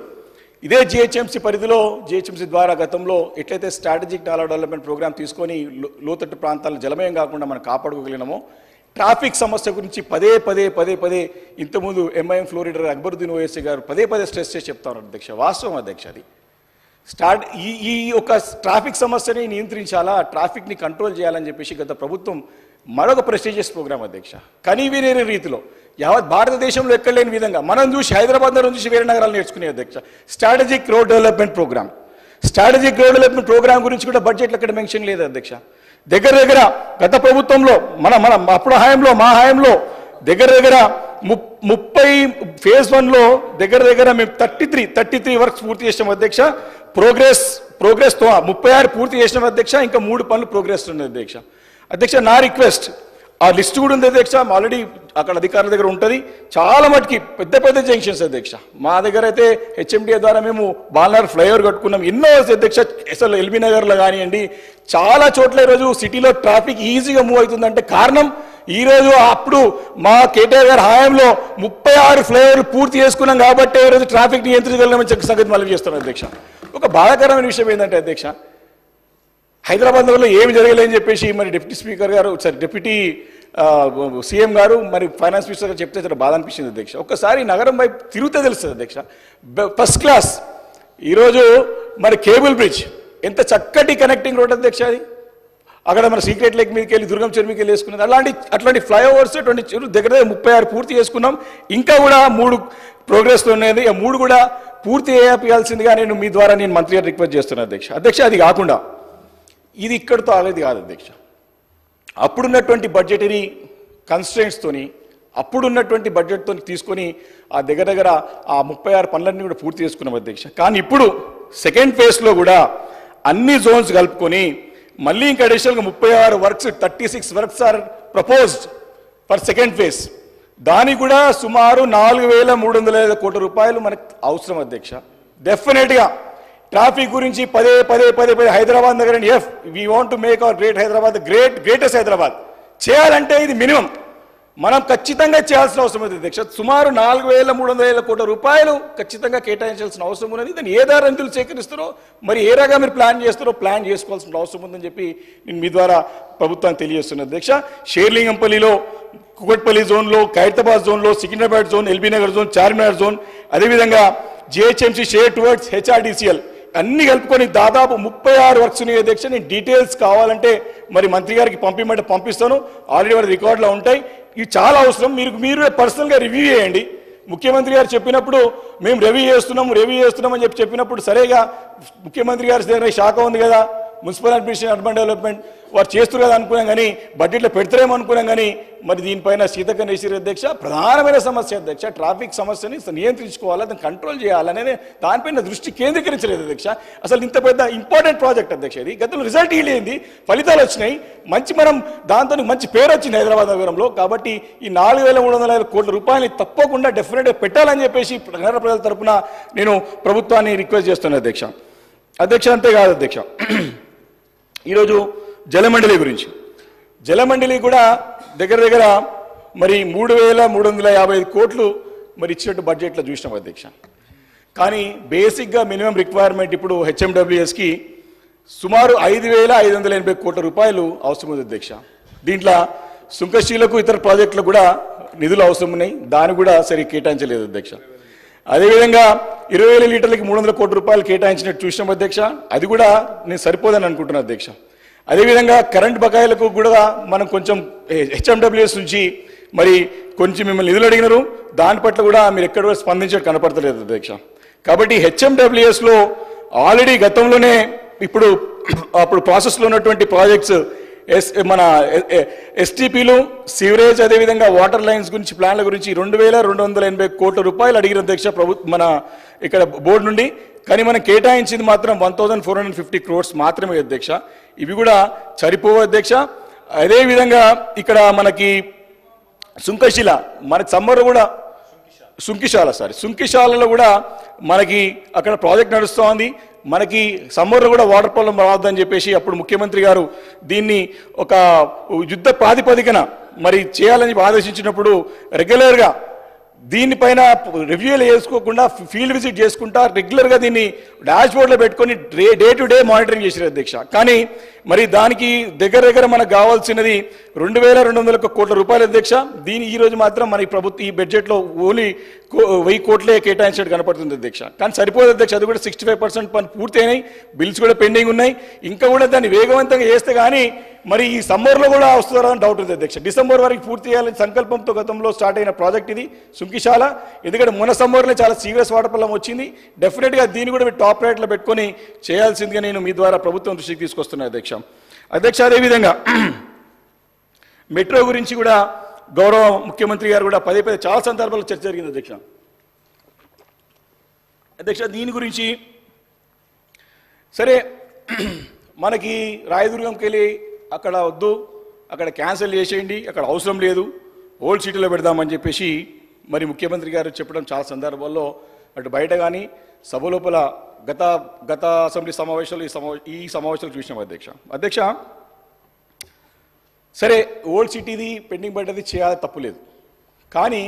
ఇదే జిహెచ్ఎంసీ పరిధిలో జిహెచ్ఎంసీ ద్వారా గతంలో ఎట్లయితే స్ట్రాటజిక్ డెవలప్మెంట్ ప్రోగ్రామ్ తీసుకొని లోతట్టు ప్రాంతాలను జలమయం కాకుండా మనం కాపాడుకోగలిగినామో, ట్రాఫిక్ సమస్య గురించి పదే ఇంతకుముందు MIM floor leader Akbaruddin Owaisi గారు పదే స్ట్రెస్ చేసి చెప్తారు అధ్యక్ష. వాస్తవం అధ్యక్ష, అది ఈ యొక్క ట్రాఫిక్ సమస్యని నియంత్రించాలా, ట్రాఫిక్ని కంట్రోల్ చేయాలని చెప్పేసి గత ప్రభుత్వం మరొక ప్రెస్టీజియస్ ప్రోగ్రామ్ అధ్యక్ష. కనీవినేని రీతిలో యావత్ భారతదేశంలో ఎక్కడ లేని విధంగా మనం చూసి హైదరాబాద్ చూసి వేరే నగరాలు నేర్చుకునే అధ్యక్ష strategic road development programme. Strategic road development programme గురించి కూడా బడ్జెట్లో ఎక్కడ మెన్షన్ లేదు అధ్యక్ష. దగ్గర గత ప్రభుత్వంలో అప్పుడు హయాంలో మా హయాంలో దగ్గర 30 ఫేజ్ 1లో దగ్గర మేము 33 వర్క్స్ పూర్తి చేసాం అధ్యక్ష. ప్రోగ్రెస్ 36 పూర్తి చేసినాం అధ్యక్ష. ఇంకా 3 పనులు ప్రోగ్రెస్ ఉన్నాయి అధ్యక్ష. నా రిక్వెస్ట్, ఆ లిస్ట్ కూడా ఉంది అధ్యక్ష, ఆల్రెడీ అక్కడ అధికారుల దగ్గర ఉంటుంది. చాలా మటుకి పెద్ద జంక్షన్స్ అధ్యక్ష. మా దగ్గర అయితే హెచ్ఎండిఏ ద్వారా మేము బాలనగర్ ఫ్లైఓవర్ కట్టుకున్నాం. ఎన్నో అధ్యక్ష, అసలు ఎల్బీ నగర్లో కానివ్వండి, చాలా చోట్ల ఈరోజు సిటీలో ట్రాఫిక్ ఈజీగా మూవ్ అవుతుందంటే కారణం ఈరోజు అప్పుడు మా కేటీఆర్ గారి హయాంలో 36 ఫ్లైఓవర్లు పూర్తి చేసుకున్నాం కాబట్టి ఈరోజు ట్రాఫిక్ నియంత్రించగలమని సంగతి మళ్ళీ చేస్తున్నాం అధ్యక్ష. ఒక బాధాకరమైన విషయం ఏంటంటే అధ్యక్ష, హైదరాబాద్ నగరంలో ఏమి జరగలేదని చెప్పేసి మరి డిప్యూటీ సీఎం గారు మరి ఫైనాన్స్ మినిస్టర్ గారు చెప్తే చాలా బాధ అనిపించింది అధ్యక్ష. ఒక్కసారి నగరం వైపు తిరుగుతే తెలుస్తుంది అధ్యక్ష. ఫస్ట్ క్లాస్ ఈరోజు మరి కేబుల్ బ్రిడ్జ్ ఎంత చక్కటి కనెక్టింగ్ రోడ్ అధ్యక్ష. అది అక్కడ మన సీక్రెట్ లేక్ మీదకి వెళ్ళి దుర్గం చెరువు మీదకి వెళ్ళి వేసుకున్నది. అట్లాంటి ఫ్లైఓవర్స్ 20 దగ్గర 36 పూర్తి చేసుకున్నాం. ఇంకా కూడా 3 ప్రోగ్రెస్లో ఉన్నాయి. ఆ 3 కూడా పూర్తి చేయాల్సిందిగా నేను మీ ద్వారా మంత్రి గారు రిక్వెస్ట్ చేస్తున్నాను అధ్యక్ష. అది కాకుండా ఇది ఇక్కడితో ఆగేది కాదు అధ్యక్ష. అప్పుడున్నటువంటి బడ్జెటరీ కన్స్ట్రెంట్స్తోని అప్పుడున్నటువంటి బడ్జెట్తో తీసుకొని ఆ దగ్గర ఆ 36 పనులన్నీ కూడా పూర్తి చేసుకున్నాం అధ్యక్ష. కానీ ఇప్పుడు సెకండ్ ఫేజ్లో కూడా అన్ని జోన్స్ కలుపుకొని మళ్ళీ ఇంకా అడిషనల్గా 36 works 36 works are proposed for second phase. దానికి కూడా సుమారు 4,305 కోట్ల రూపాయలు మనకు అవసరం అధ్యక్ష. డెఫినెట్గా ట్రాఫిక్ గురించి పదే హైదరాబాద్ నగరం we want to make our great Hyderabad greatest Hyderabad చేయాలంటే ఇది మినిమం మనం ఖచ్చితంగా చేయాల్సిన అవసరం ఉంది అధ్యక్ష. సుమారు 4,305 కోట్ల రూపాయలు ఖచ్చితంగా కేటాయించాల్సిన అవసరం ఉన్నది. దాన్ని ఏ దారి నిధులు సేకరిస్తారో మరి ఏ రకంగా మీరు ప్లాన్ చేస్తారో ప్లాన్ చేసుకోవాల్సిన అవసరం ఉందని చెప్పి నేను మీ ద్వారా ప్రభుత్వానికి తెలియజేస్తున్నాను అధ్యక్ష. షేర్లింగంపల్లిలో, కుకట్పల్లి జోన్లో, ఖైరతాబాద్ జోన్లో, Secunderabad zone, LB Nagar zone, Charminar zone, అదేవిధంగా జిహెచ్ఎంసీ షేర్ టువర్డ్స్ హెచ్ఆర్డీసీఎల్ అన్ని కలుపుకొని దాదాపు 36 వర్క్స్ ఉన్నాయి అధ్యక్ష. నేను డీటెయిల్స్ కావాలంటే మరి మంత్రి గారికి పంపిమంటే పంపిస్తాను. ఆల్రెడీ వారి రికార్డులో ఉంటాయి. ఇవి చాలా అవసరం. మీరు పర్సనల్గా రివ్యూ చేయండి. ముఖ్యమంత్రి గారు చెప్పినప్పుడు మేము రివ్యూ చేస్తున్నామని చెప్పినప్పుడు సరేగా ముఖ్యమంత్రి గారి దగ్గర శాఖ ఉంది కదా, మున్సిపల్ అడ్మినిస్ట్రేషన్, అర్బన్ డెవలప్మెంట్ వారు చేస్తారు కదా అనుకున్నాం, కానీ బడ్జెట్లో పెడతారేమో అనుకున్నాం. కానీ మరి దీనిపైన సీతక్క నేసిరి అధ్యక్ష ప్రధానమైన సమస్య అధ్యక్ష. ట్రాఫిక్ సమస్యని నియంత్రించుకోవాలా, దాన్ని కంట్రోల్ చేయాలనేది దానిపైన దృష్టి కేంద్రీకరించలేదు అధ్యక్ష. అసలు ఇంత పెద్ద ఇంపార్టెంట్ ప్రాజెక్ట్ అధ్యక్ష. ఇది గతంలో రిజల్ట్ ఇవ్వలేదు, ఫలితాలు వచ్చినాయి, మనం దాంతో మంచి పేరు వచ్చింది హైదరాబాద్ నగరంలో. కాబట్టి ఈ 4,305 కోట్ల రూపాయలని తప్పకుండా డెఫినెట్గా పెట్టాలని చెప్పేసి నగర ప్రజల తరఫున నేను ప్రభుత్వాన్ని రిక్వెస్ట్ చేస్తున్నాను అధ్యక్ష. అంతేకాదు అధ్యక్ష, ఈరోజు జలమండలి గురించి, జలమండలి కూడా దగ్గర మరి 3,355 కోట్లు మరి ఇచ్చినట్టు బడ్జెట్లో చూసినాం అధ్యక్ష. కానీ బేసిక్గా మినిమం రిక్వైర్మెంట్ ఇప్పుడు హెచ్ఎండబ్ల్యూఎస్కి సుమారు 5,580 కోట్ల రూపాయలు అవసరం ఉంది అధ్యక్ష. దీంట్లో సుంకశీలకు ఇతర ప్రాజెక్టులకు కూడా నిధులు అవసరం ఉన్నాయి, దాన్ని కూడా సరిగ్గా కేటాయించలేదు అధ్యక్ష. అదేవిధంగా 20,000 లీటర్లకి 300 కోట్ల రూపాయలు కేటాయించినట్టు చూసినాం అధ్యక్ష. అది కూడా నేను సరిపోదని అనుకుంటున్నాను అధ్యక్ష. అదేవిధంగా కరెంట్ బకాయిలకు కూడా మనం కొంచెం హెచ్ఎండబ్ల్యూఎస్ నుంచి మరి కొంచెం మిమ్మల్ని నిధులు అడిగినారు, దాని పట్ల కూడా మీరు ఎక్కడ కూడా స్పందించడం కనపడతలేదు అధ్యక్ష. కాబట్టి హెచ్ఎండబ్ల్యూఎస్లో ఆల్రెడీ గతంలోనే అప్పుడు ప్రాసెస్లో ఉన్నటువంటి ప్రాజెక్ట్స్ మన ఎస్టీపీలు, సివరేజ్, అదేవిధంగా వాటర్ లైన్స్ గురించి ప్లాన్ల గురించి 2,280 కోట్ల రూపాయలు అడిగిన అధ్యక్ష మన ఇక్కడ బోర్డు నుండి. కానీ మనం కేటాయించింది మాత్రం 1,450 crores మాత్రమే అధ్యక్ష. ఇవి కూడా సరిపోవు అధ్యక్ష. అదేవిధంగా ఇక్కడ మనకి సుంకశిల, మనకి సమ్మర్ కూడా సుంకిశాలలో కూడా మనకి అక్కడ ప్రాజెక్ట్ నడుస్తూ ఉంది. మనకి సమ్మర్లో కూడా వాటర్ ప్రాబ్లం రావద్దని చెప్పేసి అప్పుడు ముఖ్యమంత్రి గారు దీన్ని ఒక యుద్ధ ప్రాతిపదికన మరి చేయాలని ఆదేశించినప్పుడు రెగ్యులర్గా దీనిపైన రివ్యూలు చేసుకోకుండా ఫీల్డ్ విజిట్ చేసుకుంటా రెగ్యులర్గా దీన్ని డాష్ బోర్డ్లో పెట్టుకొని డే టు డే మానిటరింగ్ చేశారు అధ్యక్ష. కానీ మరి దానికి దగ్గర మనకు కావాల్సినది 2,200 కోట్ల రూపాయలు అధ్యక్ష. ఈ రోజు మాత్రం మన ప్రభుత్వం ఈ బడ్జెట్లో ఓన్లీ 1,000 కోట్లే కేటాయించినట్టు కనపడుతుంది అధ్యక్ష. కానీ సరిపోదు అధ్యక్ష. అది కూడా 65% పని పూర్తి అయినాయి, బిల్స్ కూడా పెండింగ్ ఉన్నాయి. ఇంకా కూడా దాన్ని వేగవంతంగా చేస్తే కానీ మరి ఈ సమ్మర్లో కూడా వస్తుందని డౌట్ ఉంది అధ్యక్ష. డిసెంబర్ వరకు పూర్తి చేయాలని సంకల్పంతో గతంలో స్టార్ట్ అయిన ప్రాజెక్ట్ ఇది సుంకిశాల. ఎందుకంటే మొన్న సమ్మర్లో చాలా సీరియస్ వాటర్ ప్రాబ్లం వచ్చింది. డెఫినెట్గా దీన్ని కూడా టాప్ రేట్లో పెట్టుకొని చేయాల్సిందిగా నేను మీ ద్వారా ప్రభుత్వం దృష్టికి తీసుకొస్తున్నాను అధ్యక్ష. అదేవిధంగా మెట్రో గురించి కూడా గౌరవ ముఖ్యమంత్రి గారు కూడా పదే చాలా సందర్భాల్లో చర్చ జరిగింది అధ్యక్ష. దీని గురించి సరే మనకి రాయదుర్గంకి వెళ్ళి అక్కడ వద్దు, అక్కడ క్యాన్సిల్ చేసేయండి, అక్కడ అవసరం లేదు, ఓల్డ్ సిటీలో పెడదామని చెప్పేసి మరి ముఖ్యమంత్రి గారు చెప్పడం చాలా సందర్భాల్లో అటు బయట కానీ సభ లోపల గత అసెంబ్లీ సమావేశాలు ఈ సమావేశాలు చూసినాం అధ్యక్ష. సరే ఓల్డ్ సిటీది పెండింగ్ పడ్డది చేయాలి, తప్పులేదు. కానీ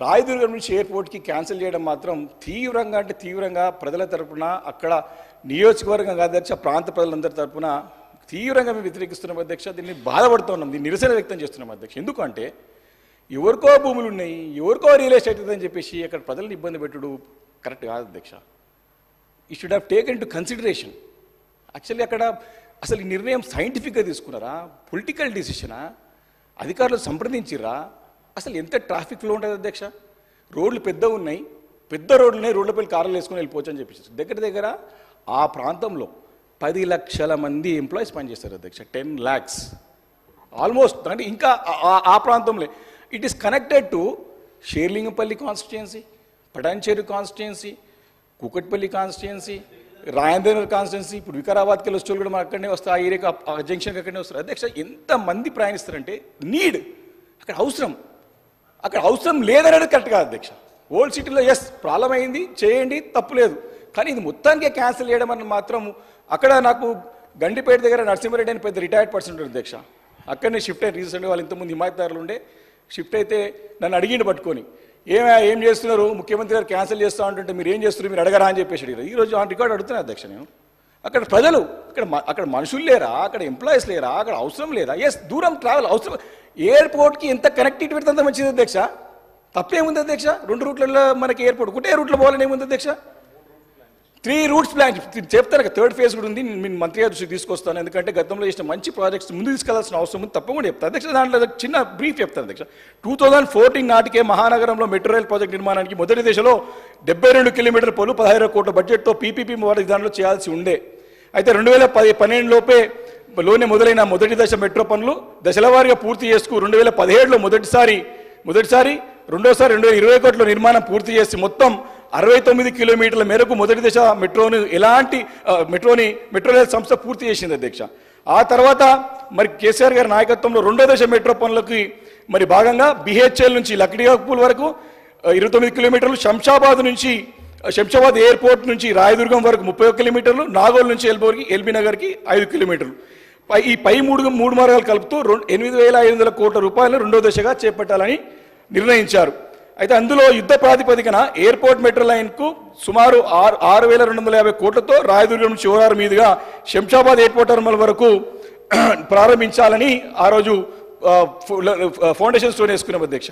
రాయదుర్గం నుంచి ఎయిర్పోర్ట్కి క్యాన్సిల్ చేయడం మాత్రం తీవ్రంగా ప్రజల తరఫున అక్కడ నియోజకవర్గం అధ్యక్ష ప్రాంత ప్రజలందరి తరఫున తీవ్రంగా మేము వ్యతిరేకిస్తున్నాం అధ్యక్ష. దీన్ని బాధపడుతున్నాం, దీన్ని నిరసన వ్యక్తం చేస్తున్నాం అధ్యక్ష. ఎందుకంటే ఎవరికో భూములు ఉన్నాయి, ఎవరికో రియల్ ఎస్టేట్ అని చెప్పేసి అక్కడ ప్రజలను ఇబ్బంది పెట్టుడు కరెక్ట్ కాదు అధ్యక్ష. ఈ should have taken to consideration. Actually అక్కడ అసలు ఈ నిర్ణయం సైంటిఫిక్గా తీసుకున్నారా, పొలిటికల్ డిసిషనా, అధికారులు సంప్రదించిరా, అసలు ఎంత ట్రాఫిక్ ఫ్లో ఉంటుంది అధ్యక్ష. రోడ్లు పెద్ద ఉన్నాయి, పెద్ద రోడ్లు ఉన్నాయి, రోడ్లపై కార్లు వేసుకొని వెళ్ళిపోవచ్చు అని చెప్పేసి దగ్గర ఆ ప్రాంతంలో 10 లక్షల మంది ఎంప్లాయీస్ పనిచేస్తారు అధ్యక్ష. 10 lakhs ఆల్మోస్ట్ అంటే ఇంకా ఆ ప్రాంతంలో it is connected to Serilingampally constituency, Patancheru constituency, Kukatpally constituency, రాయందేనర్ కాన్స్టిట్యుయెన్సీ. ఇప్పుడు వికారాబాద్కి వెళ్ళి వచ్చే కూడా మన అక్కడనే వస్తారు, ఆ ఏరియాకి ఆ జంక్షన్కి అక్కడనే వస్తారు. అధ్యక్ష ఎంతమంది ప్రయాణిస్తారంటే నీడ్ అక్కడ అవసరం లేదనేది కరెక్ట్ కాదు అధ్యక్ష. ఓల్డ్ సిటీలో ఎస్ ప్రాబ్లం అయింది, చేయండి, తప్పు లేదు. కానీ ఇది మొత్తానికే క్యాన్సిల్ చేయడం అని మాత్రం అక్కడ నాకు గండిపేట దగ్గర నరసింహారెడ్డి అని పెద్ద రిటైర్డ్ పర్సన్ ఉంటుంది అధ్యక్ష. అక్కడనే షిఫ్ట్ అయ్యి రీసెంట్గా వాళ్ళు ఇంతకుముందు హిమాయత్దారులు ఉండే షిఫ్ట్ అయితే నన్ను అడిగిండు పట్టుకొని, ఏం చేస్తున్నారు, ముఖ్యమంత్రి గారు క్యాన్సిల్ చేస్తూ ఉంటుంటే మీరు ఏం చేస్తున్నారు, మీరు అడగరా అని చెప్పేసి అడిగారు. ఈరోజు ఆన్ రికార్డ్ అడుగుతున్నాను అధ్యక్ష నేను. అక్కడ ప్రజలు అక్కడ మనుషులు లేరా, అక్కడ ఎంప్లాయీస్ లేరా, అక్కడ అవసరం లేదా? ఎస్ దూరం ట్రావెల్ అవసరం. ఎయిర్పోర్ట్కి ఎంత కనెక్టివిటీ పెడితే అంత మంచిది అధ్యక్ష. తప్పేముంది అధ్యక్ష? 2 రూట్లలో మనకి ఎయిర్పోర్ట్ ఒకటే రూట్లో పోవాలని ఏముంది అధ్యక్ష? 3 రూట్స్ ప్లాన్ చెప్తారు. 3rd ఫేజ్ కూడా ఉంది, నేను మంత్రి గారి దృష్టికి తీసుకొస్తాను. ఎందుకంటే గతంలో చేసిన మంచి ప్రాజెక్ట్స్ ముందు తీసుకెళ్లాల్సిన అవసరం ఉంది, తప్పకుండా చెప్తాను అధ్యక్ష. దాంట్లో చిన్న బ్రీఫ్ చెప్తాను అధ్యక్ష. 2014 నాటికే మహానగరంలో మెట్రో రైల్ ప్రాజెక్ట్ నిర్మాణానికి మొదటి దశలో 72 కిలోమీటర్ల పొలు 16 కోట్ల బడ్జెట్తో పీపీపీ దానిలో చేయాల్సి ఉండే. అయితే 2012 లోనే మొదలైన మొదటి దశ మెట్రో పనులు దశలవారీగా పూర్తి చేసుకు 2017లో మొదటిసారి, రెండోసారి 2021లో నిర్మాణం పూర్తి చేసి మొత్తం 69 కిలోమీటర్ల మేరకు మొదటి దశ మెట్రో రైల్ సంస్థ పూర్తి చేసింది అధ్యక్ష. ఆ తర్వాత మరి కేసీఆర్ గారి నాయకత్వంలో 2వ దశ మెట్రో పనులకి మరి భాగంగా బిహెచ్ఎల్ నుంచి లక్డియాపూల్ వరకు 29 కిలోమీటర్లు, శంషాబాద్ ఎయిర్పోర్ట్ నుంచి రాయదుర్గం వరకు 31 కిలోమీటర్లు, నాగోల్ నుంచి ఎల్బీ నగర్కి 5 కిలోమీటర్లు. ఈ పై మూడు మార్గాలు కలుపుతూ 8,500 కోట్ల రూపాయలను 2వ దశగా చేపట్టాలని నిర్ణయించారు. అయితే అందులో యుద్ధ ప్రాతిపదికన ఎయిర్పోర్ట్ మెట్రో లైన్కు సుమారు 6,250 కోట్లతో రాయదుర్గం నుంచి ఓఆర్ మీదుగా శంషాబాద్ ఎయిర్పోర్ట్ టెర్మినల్ వరకు ప్రారంభించాలని ఆ రోజు ఫౌండేషన్ స్టోన్ వేసుకున్నాం అధ్యక్ష.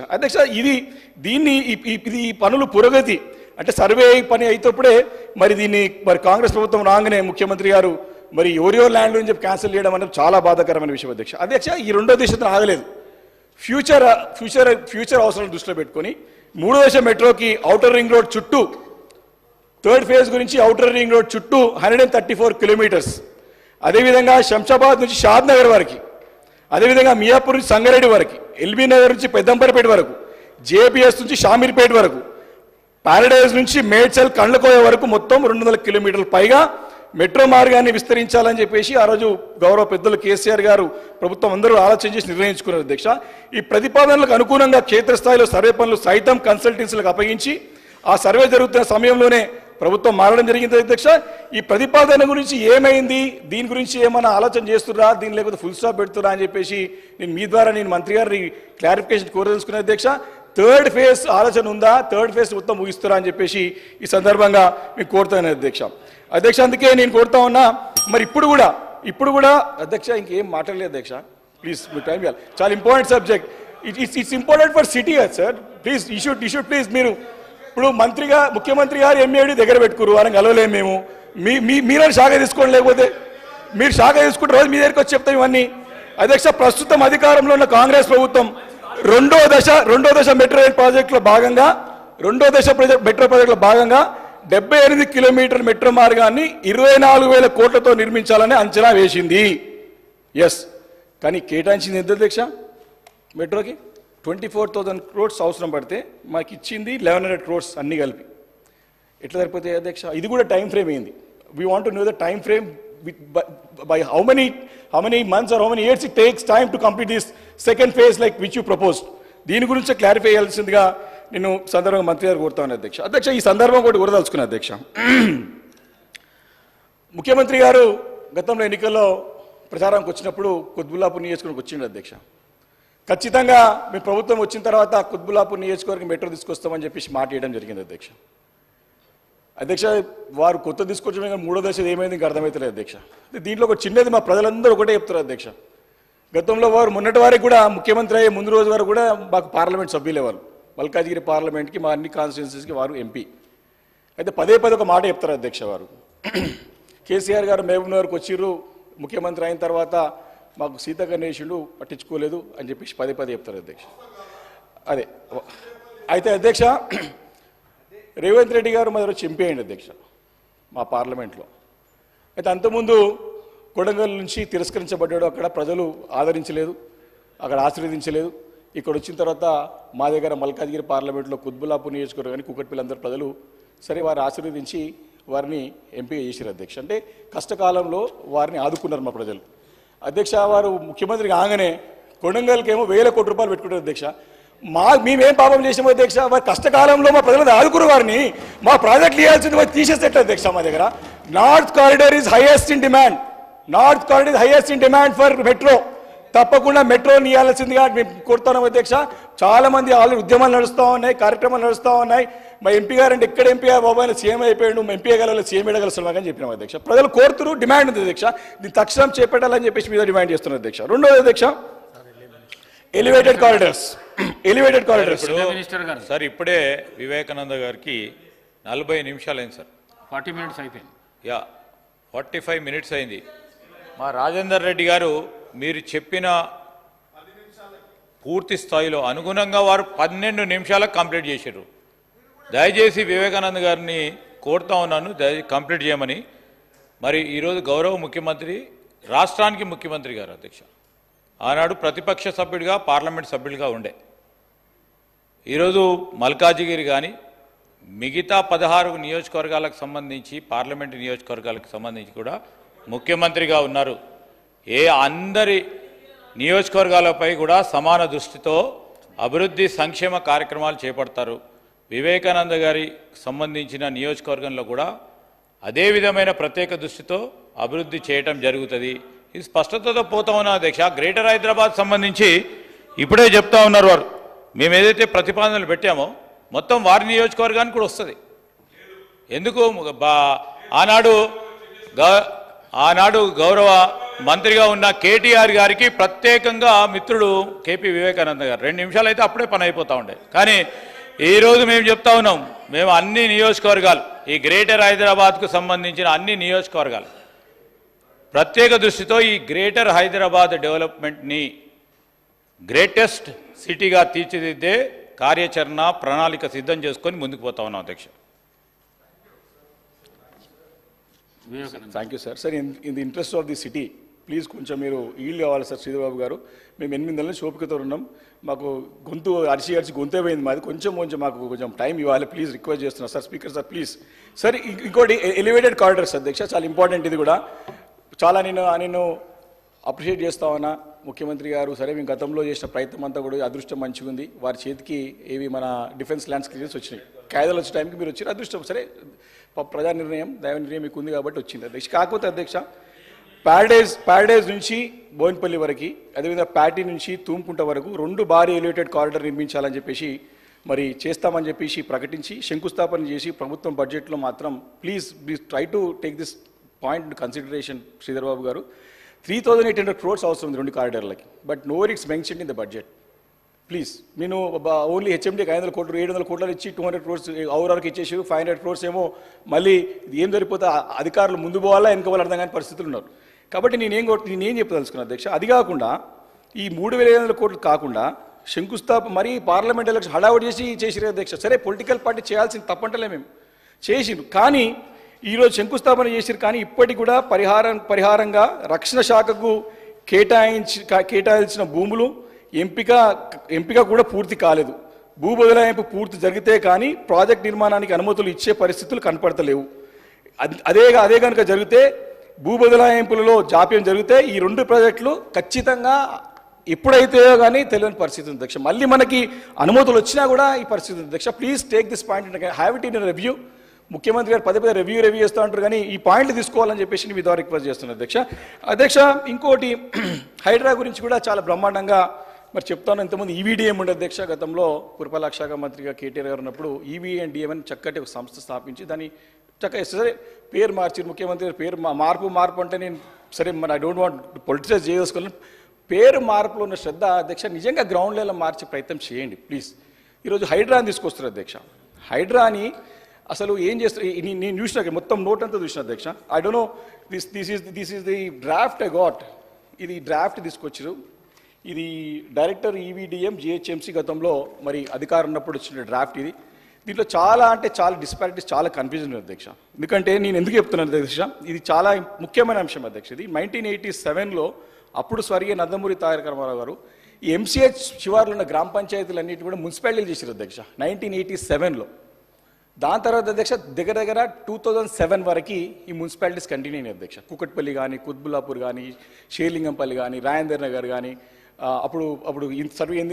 ఇది పనులు పురోగతి అంటే సర్వే పని అయినప్పుడే మరి మరి కాంగ్రెస్ ప్రభుత్వం రాగానే ముఖ్యమంత్రి గారు మరి ఎవరియో ల్యాండ్ అని చెప్పి క్యాన్సిల్ చేయడం అనేది చాలా బాధాకరమైన విషయం అధ్యక్ష. ఈ 2వ దశతో ఆగలేదు. ఫ్యూచర్ అవసరాలను దృష్టిలో పెట్టుకొని 3వ దశ మెట్రోకి ఔటర్ రింగ్ రోడ్ చుట్టూ 3rd ఫేజ్ గురించి ఔటర్ రింగ్ రోడ్ చుట్టూ 134 కిలోమీటర్స్, అదేవిధంగా శంషాబాద్ నుంచి షాద్ నగర్ వరకు, అదేవిధంగా మియాపూర్ నుంచి సంగారెడ్డి వరకు, ఎల్బీ నగర్ నుంచి పెద్దంపరపేట వరకు, జేపీఎస్ నుంచి షామీర్పేట వరకు, పారడైజ్ నుంచి మేడ్చల్ కండ్లకోయ వరకు మొత్తం 200 కిలోమీటర్ల పైగా మెట్రో మార్గాన్ని విస్తరించాలని చెప్పేసి ఆ రోజు గౌరవ పెద్దలు కేసీఆర్ గారు ప్రభుత్వం అందరూ ఆలోచన చేసి నిర్ణయించుకున్నారు అధ్యక్ష. ఈ ప్రతిపాదనలకు అనుగుణంగా క్షేత్రస్థాయిలో సర్వే పనులు సైతం కన్సల్టెన్సీలకు అప్పగించి ఆ సర్వే జరుగుతున్న సమయంలోనే ప్రభుత్వం మారడం జరిగింది అధ్యక్ష. ఈ ప్రతిపాదన గురించి ఏమైంది, దీని గురించి ఏమైనా ఆలోచన చేస్తున్నా, దీని లేకపోతే ఫుల్ స్టాప్ పెడుతున్నా అని చెప్పేసి మీ ద్వారా మంత్రి గారిని క్లారిఫికేషన్ కోరదలుచుకున్నాను అధ్యక్ష. 3rd ఫేజ్ ఆలోచన ఉందా, 3rd ఫేజ్ మొత్తం ముగిస్తురా అని చెప్పేసి ఈ సందర్భంగా మీకు కోరుతాను అధ్యక్ష. అందుకే నేను కోరుతా ఉన్నా మరి ఇప్పుడు కూడా అధ్యక్ష ఇంకేం మాట్లాడలేదు అధ్యక్ష, ప్లీజ్ మీ టైం ఇవ్వాలి. చాలా important subject, it's important for city sir. Please you should please మీరు ఇప్పుడు ముఖ్యమంత్రి గారు ఎంఏడి దగ్గర పెట్టుకురు, వాళ్ళని కలవలేము మేము. మీరే శాఖ తీసుకోండి, లేకపోతే మీరు శాఖ తీసుకుంటే రోజు మీ దగ్గరికి వచ్చి చెప్తాం ఇవన్నీ. అధ్యక్ష ప్రస్తుతం అధికారంలో ఉన్న కాంగ్రెస్ ప్రభుత్వం 2వ దశ మెట్రో రైల్ ప్రాజెక్టులో భాగంగా 78 కిలోమీటర్ల మెట్రో మార్గాన్ని 24,000 కోట్లతో నిర్మించాలని అంచనా వేసింది. ఎస్, కానీ కేటాయించింది ఎంత అధ్యక్ష? మెట్రోకి 24,000 crores అవసరం పడితే మాకు ఇచ్చింది 1,100 crores అన్ని కలిపి. ఎట్లా సరిపోతాయి అధ్యక్ష? ఇది కూడా టైం ఫ్రేమ్ అయింది. We want to know the time frame by how many months or how many years it takes time to complete this second phase like which you proposed. దీని గురించి క్లారిఫై చేయాల్సిందిగా నేను సందర్భంగా మంత్రి గారు కోరుతాను అధ్యక్ష. ఈ సందర్భం ఒకటి కోరదలుచుకున్నా అధ్యక్ష. ముఖ్యమంత్రి గారు గతంలో ఎన్నికల్లో ప్రచారానికి వచ్చినప్పుడు కుత్బుల్లాపూర్ నియోజకవర్గం వచ్చిండు అధ్యక్ష. ఖచ్చితంగా మీ ప్రభుత్వం వచ్చిన తర్వాత కుత్బుల్లాపూర్ నియోజకవర్గం మెట్రో తీసుకొస్తామని చెప్పేసి మాట వేయడం జరిగింది అధ్యక్ష. వారు కొత్త తీసుకొచ్చడం కానీ 3వ దశ ఏమైంది ఇంకా అర్థమవుతలేదు అధ్యక్ష. దీంట్లో ఒక చిన్నది మా ప్రజలందరూ ఒకటే చెప్తారు అధ్యక్ష. గతంలో వారు మొన్నటి వారికి కూడా ముఖ్యమంత్రి అయ్యే ముందు రోజు వరకు కూడా మాకు పార్లమెంట్ సభ్యులే వారు, మల్కాజ్గిరి పార్లమెంట్కి మా అన్ని కాన్స్టిట్యున్సీస్కి వారు ఎంపీ. అయితే పదే ఒక మాట చెప్తారు అధ్యక్ష. వారు కేసీఆర్ గారు మహబూబ్ నగర్కి వచ్చిర్రు, ముఖ్యమంత్రి అయిన తర్వాత మాకు సీతకన్నేషుడు పట్టించుకోలేదు అని చెప్పేసి పదే చెప్తారు అధ్యక్ష. అదే అయితే అధ్యక్ష రేవంత్ రెడ్డి గారు మా దగ్గర ఎంపీ అయ్యండి అధ్యక్ష మా పార్లమెంట్లో. అయితే అంతకుముందు కొడంగల్ నుంచి తిరస్కరించబడ్డాడు, అక్కడ ప్రజలు ఆదరించలేదు. అక్కడ ఆశీర్వదించలేదు. ఇక్కడ వచ్చిన తర్వాత మా దగ్గర మల్కాజ్గిరి పార్లమెంట్లో కుత్బుల్లాపూర్ నియోజకవర్గం కానీ కుకట్పల్లి అందరు ప్రజలు సరే వారు ఆశీర్వదించి వారిని ఎంపిక చేశారు అధ్యక్ష. అంటే కష్టకాలంలో వారిని ఆదుకున్నారు మా ప్రజలు. అధ్యక్ష వారు ముఖ్యమంత్రి కాగానే కొడంగల్కేమో 1000 కోట్ల రూపాయలు పెట్టుకుంటారు అధ్యక్ష. మేమేం పాపం చేసామో అధ్యక్ష, వారి కష్టకాలంలో మా ప్రజలు ఆదుకురు వారిని మా ప్రాజెక్టులు ఇవ్వాల్సింది వారు తీసేసేట అధ్యక్ష. మా దగ్గర north corridor is highest in demand. North corridor highest in demand for metro. తప్పకుండా మెట్రోని ఇవ్వాల్సిందిగా మేము కోరుతున్నాం అధ్యక్ష. చాలా మంది ఆల్రెడీ ఉద్యమాలు నడుస్తూ ఉన్నాయి, కార్యక్రమాలు నడుస్తూ ఉన్నాయి. మా ఎంపీ గారు అంటే ఎక్కడ ఎంపీ గారు బాబు ఆయన సీఎం అయిపోయాడు, మా ఎంపీ గారు సీఎం ఎడగలుస్తున్నాం అని చెప్పినాం అధ్యక్ష. ప్రజలు కోరుతున్నారు, డిమాండ్ ఉంది అధ్యక్ష. దీన్ని తక్షణం చేపట్టాలని చెప్పేసి మీద డిమాండ్ చేస్తున్నారు అధ్యక్ష. రెండోది అధ్యక్ష elevated corridors. Elevated corridors minister గారు సార్ ఇప్పుడే వివేకానంద గారికి 40 నిమిషాలు అయింది సార్. 40 minutes అయిపోయింది. 45 minutes అయింది. మా రాజేందర్ రెడ్డి గారు మీరు చెప్పిన పూర్తి స్థాయిలో అనుగుణంగా వారు 12 నిమిషాలకు కంప్లీట్ చేశారు. దయచేసి వివేకానంద గారిని కోరుతా ఉన్నాను కంప్లీట్ చేయమని. మరి ఈరోజు గౌరవ ముఖ్యమంత్రి రాష్ట్రానికి ముఖ్యమంత్రి గారు అధ్యక్ష, ఆనాడు ప్రతిపక్ష సభ్యుడిగా పార్లమెంట్ సభ్యుడిగా ఉండే, ఈరోజు మల్కాజిగిరి కానీ మిగతా 16 నియోజకవర్గాలకు సంబంధించి పార్లమెంటు నియోజకవర్గాలకు సంబంధించి కూడా ముఖ్యమంత్రిగా ఉన్నారు. అందరి నియోజకవర్గాలపై కూడా సమాన దృష్టితో అభివృద్ధి సంక్షేమ కార్యక్రమాలు చేపడతారు. వివేకానంద గారి సంబంధించిన నియోజకవర్గంలో కూడా అదే విధమైన ప్రత్యేక దృష్టితో అభివృద్ధి చేయటం జరుగుతుంది. ఇది స్పష్టతతో పోతా ఉన్నా అధ్యక్ష. గ్రేటర్ హైదరాబాద్ సంబంధించి ఇప్పుడే చెప్తా ఉన్నారు వారు, మేము ఏదైతే ప్రతిపాదనలు పెట్టామో మొత్తం వారి నియోజకవర్గానికి కూడా వస్తుంది. ఎందుకు ఆనాడు గౌరవ మంత్రిగా ఉన్న కేటీఆర్ గారికి ప్రత్యేకంగా మిత్రుడు కేపీ వివేకానంద గారు 2 నిమిషాలు అయితే అప్పుడే పని అయిపోతూ ఉండే. కానీ ఈరోజు మేము చెప్తా ఉన్నాం, మేము అన్ని నియోజకవర్గాలు ఈ గ్రేటర్ హైదరాబాద్కు సంబంధించిన అన్ని నియోజకవర్గాలు ప్రత్యేక దృష్టితో ఈ గ్రేటర్ హైదరాబాద్ డెవలప్మెంట్ని గ్రేటెస్ట్ సిటీగా తీర్చిదిద్దే కార్యాచరణ ప్రణాళిక సిద్ధం చేసుకొని ముందుకు పోతా ఉన్నాం అధ్యక్ష. Thank you sir. Sir in the interest of the city please కొంచెం మీరు ఈల్డ్ కావాలి సార్. శ్రీధర్ బాబు గారు మేము 8 నెలల నుంచి ఓపికతో ఉన్నాం. మాకు గొంతు అరిచి గొంతే పోయింది మాది. కొంచెం మాకు కొంచెం టైం ఇవ్వాలి ప్లీజ్, రిక్వెస్ట్ చేస్తున్నారు sir. Speaker sir please. Sir ఇంకోటి ఎలివేటెడ్ కారిడార్స్ అధ్యక్ష, చాలా ఇంపార్టెంట్ ఇది కూడా. చాలా నేను అప్రిషియేట్ చేస్తా ఉన్నా ముఖ్యమంత్రి గారు. సరే మేము గతంలో చేసిన ప్రయత్నం అంతా కూడా అదృష్టం మంచిగా ఉంది. వారి చేతికి ఏవి మన డిఫెన్స్ ల్యాండ్స్ క్లియర్స్ వచ్చినాయి. కాయిదాలు వచ్చే టైంకి మీరు వచ్చారు, అదృష్టం. సరే ప్రజా నిర్ణయం దైవ నిర్ణయం మీకు ఉంది కాబట్టి వచ్చింది అధ్యక్ష. కాకపోతే అధ్యక్ష ప్యారడైజ్ నుంచి బోయిన్పల్లి వరకు, అదేవిధంగా ప్యాటీ నుంచి తూంకుంట వరకు 2 భారీ ఎలివేటెడ్ కారిడార్ నిర్మించాలని చెప్పేసి మరి చేస్తామని చెప్పేసి ప్రకటించి శంకుస్థాపన చేసి ప్రభుత్వం బడ్జెట్లో మాత్రం please try to take this point consideration Sridhar Babu గారు. 3,800 crores అవసరం ఉంది 2 కారిడార్లకి. But nowhere it's mention in the budget. Please నేను ఓన్లీ హెచ్ఎండికి 500 కోట్లు 700 కోట్లు ఇచ్చి 200 crores ఓవరాల్కి ఇచ్చేసారు. 500 crores ఏమో మళ్ళీ ఇది ఏం సరిపోతే అధికారులు ముందు పోవాలా వెనక పోవాలా అర్థం కాని పరిస్థితులు ఉన్నారు. కాబట్టి నేనేం చెప్పదలుచుకున్నాను అధ్యక్ష, అది కాకుండా ఈ 3,500 కోట్లు కాకుండా మరి పార్లమెంట్ ఎలక్షన్ హడావుడి చేసిరు అధ్యక్ష. సరే పొలిటికల్ పార్టీ చేయాల్సింది తప్పంటలే, మేము చేసిండ్రు. కానీ ఈరోజు శంకుస్థాపన చేసిరు. కానీ ఇప్పటికి కూడా పరిహారంగా రక్షణ శాఖకు కేటాయించిన భూములు ఎంపిక కూడా పూర్తి కాలేదు. భూ బదలాయింపు పూర్తి జరిగితే కానీ ప్రాజెక్ట్ నిర్మాణానికి అనుమతులు ఇచ్చే పరిస్థితులు కనపడతలేవు. అదే కనుక జరిగితే భూ బదలాయింపులలో జాప్యం జరిగితే ఈ 2 ప్రాజెక్టులు ఖచ్చితంగా ఎప్పుడైతే కానీ తెలియని పరిస్థితి ఉంది అధ్యక్ష. మళ్ళీ మనకి అనుమతులు వచ్చినా కూడా ఈ పరిస్థితి ఉంది అధ్యక్ష. Please take this point, have it in review. ముఖ్యమంత్రి గారు పదే రివ్యూ చేస్తూ ఉంటారు, కానీ ఈ పాయింట్లు తీసుకోవాలని చెప్పేసి మీ ద్వారా రిక్వెస్ట్ చేస్తున్నారు అధ్యక్ష. ఇంకోటి హైడ్రా గురించి కూడా చాలా బ్రహ్మాండంగా మరి చెప్తాను. ఇంతకుముందు ఈవీడీఎం ఉండే అధ్యక్ష. గతంలో పురపాలక శాఖ మంత్రిగా కేటీఆర్ గారు ఉన్నప్పుడు ఈవీఎండిఎం అని చక్కటి ఒక సంస్థ స్థాపించి దాన్ని చక్కగా సరే పేరు మార్చి ముఖ్యమంత్రి గారు పేరు మార్పు అంటే నేను సరే మరి ఐ డోంట్ వాంట్ పొలిటిసైజ్ చేసుకోవాలని పేరు మార్పులో ఉన్న శ్రద్ధ అధ్యక్ష నిజంగా గ్రౌండ్ లెవెల్ మార్చే ప్రయత్నం చేయండి ప్లీజ్. ఈరోజు హైడ్రాని తీసుకొస్తారు అధ్యక్ష. హైడ్రాని అసలు ఏం చేస్తారు నేను చూసిన మొత్తం నోట్ అంతా చూసిన అధ్యక్ష. I don't know this is the draft I got. ఇది డ్రాఫ్ట్ తీసుకొచ్చారు. ఇది డైరెక్టర్ ఈవీడీఎం జిహెచ్ఎంసీ గతంలో మరి అధికారం ఉన్నప్పుడు వచ్చిన డ్రాఫ్ట్ ఇది. దీంట్లో చాలా డిస్పారిటీస్, చాలా కన్ఫ్యూజన్ అధ్యక్ష. ఎందుకంటే నేను ఎందుకు చెప్తున్నాను అధ్యక్ష, ఇది చాలా ముఖ్యమైన అంశం అధ్యక్ష. ఇది 1987లో అప్పుడు స్వర్గీయ నందమూరి తారక రామారావు గారు ఈ ఎంసీహెచ్ శివార్లో ఉన్న గ్రామ పంచాయతీలన్నిటి కూడా మున్సిపాలిటీలు చేశారు అధ్యక్ష 1987లో. దాని తర్వాత అధ్యక్ష దగ్గర దగ్గర 2007 వరకు ఈ మున్సిపాలిటీస్ కంటిన్యూ అయినాయి అధ్యక్ష. కుకట్పల్లి కానీ, కుత్బుల్లాపూర్ కానీ, షేర్లింగంపల్లి కానీ, రాజేందర్ నగర్ కానీ, అప్పుడు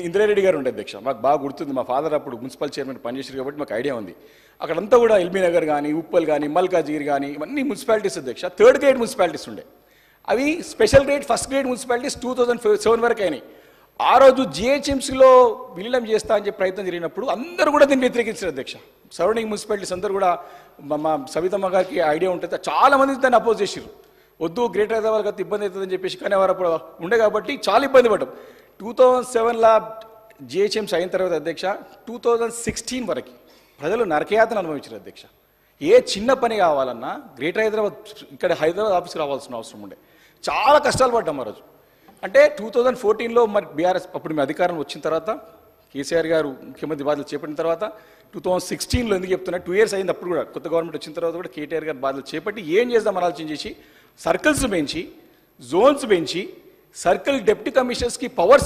ఇందిరారెడ్డి గారు ఉండే అధ్యక్ష. మాకు బాగా గుర్తుంది, మా ఫాదర్ అప్పుడు మున్సిపల్ చైర్మన్ పనిచేసారు కాబట్టి మాకు ఐడియా ఉంది. అక్కడంతా కూడా ఎల్బీ నగర్ కానీ, ఉప్పల్ కానీ, మల్కాజిగిరి కానీ ఇవన్నీ మున్సిపాలిటీస్ అధ్యక్ష. 3rd గ్రేడ్ మున్సిపాలిటీస్ ఉండే. అవి special grade, 1st grade municipalities 2007 వరకు అయినాయి. ఆ రోజు జిహెచ్ఎంసీలో విలీనం చేస్తా అని చెప్పి ప్రయత్నం జరిగినప్పుడు అందరూ కూడా దీన్ని వ్యతిరేకించారు అధ్యక్ష. సరౌండింగ్ మున్సిపాలిటీస్ అందరూ కూడా మా సవితమ్మ గారికి ఐడియా ఉంటుంది, చాలా మంది దాన్ని అపోజ్ చేశారు. వద్దు గ్రేటర్ హైదరాబాద్ గత ఇబ్బంది అవుతుందని చెప్పేసి, కానీ వారు అప్పుడు ఉండే కాబట్టి చాలా ఇబ్బంది పడ్డాం. 2007లో జిహెచ్ఎంసీ అయిన తర్వాత అధ్యక్ష 2016 వరకు ప్రజలు నరకయాతన అనుభవించారు అధ్యక్ష. ఏ చిన్న పని కావాలన్నా గ్రేటర్ హైదరాబాద్ ఇక్కడ హైదరాబాద్ ఆఫీస్కి రావాల్సిన అవసరం ఉండే. చాలా కష్టాలు పడ్డాం ఆ రోజు. అంటే 2014లో మరి బీఆర్ఎస్ అప్పుడు మీ అధికారం వచ్చిన తర్వాత, కేసీఆర్ గారు ముఖ్యమంత్రి బాధ్యతలు చేపట్టిన తర్వాత 2016లో ఎందుకు చెప్తున్నా 2 years అయింది. అప్పుడు కూడా కొత్త గవర్నమెంట్ వచ్చిన తర్వాత కూడా కేటీఆర్ గారు బాధ్యతలు చేపట్టి ఏం చేద్దాం ఆలోచన చేసి సర్కిల్స్ పెంచి, జోన్స్ పెంచి, సర్కిల్ డిప్యూటీ కమిషనర్స్కి పవర్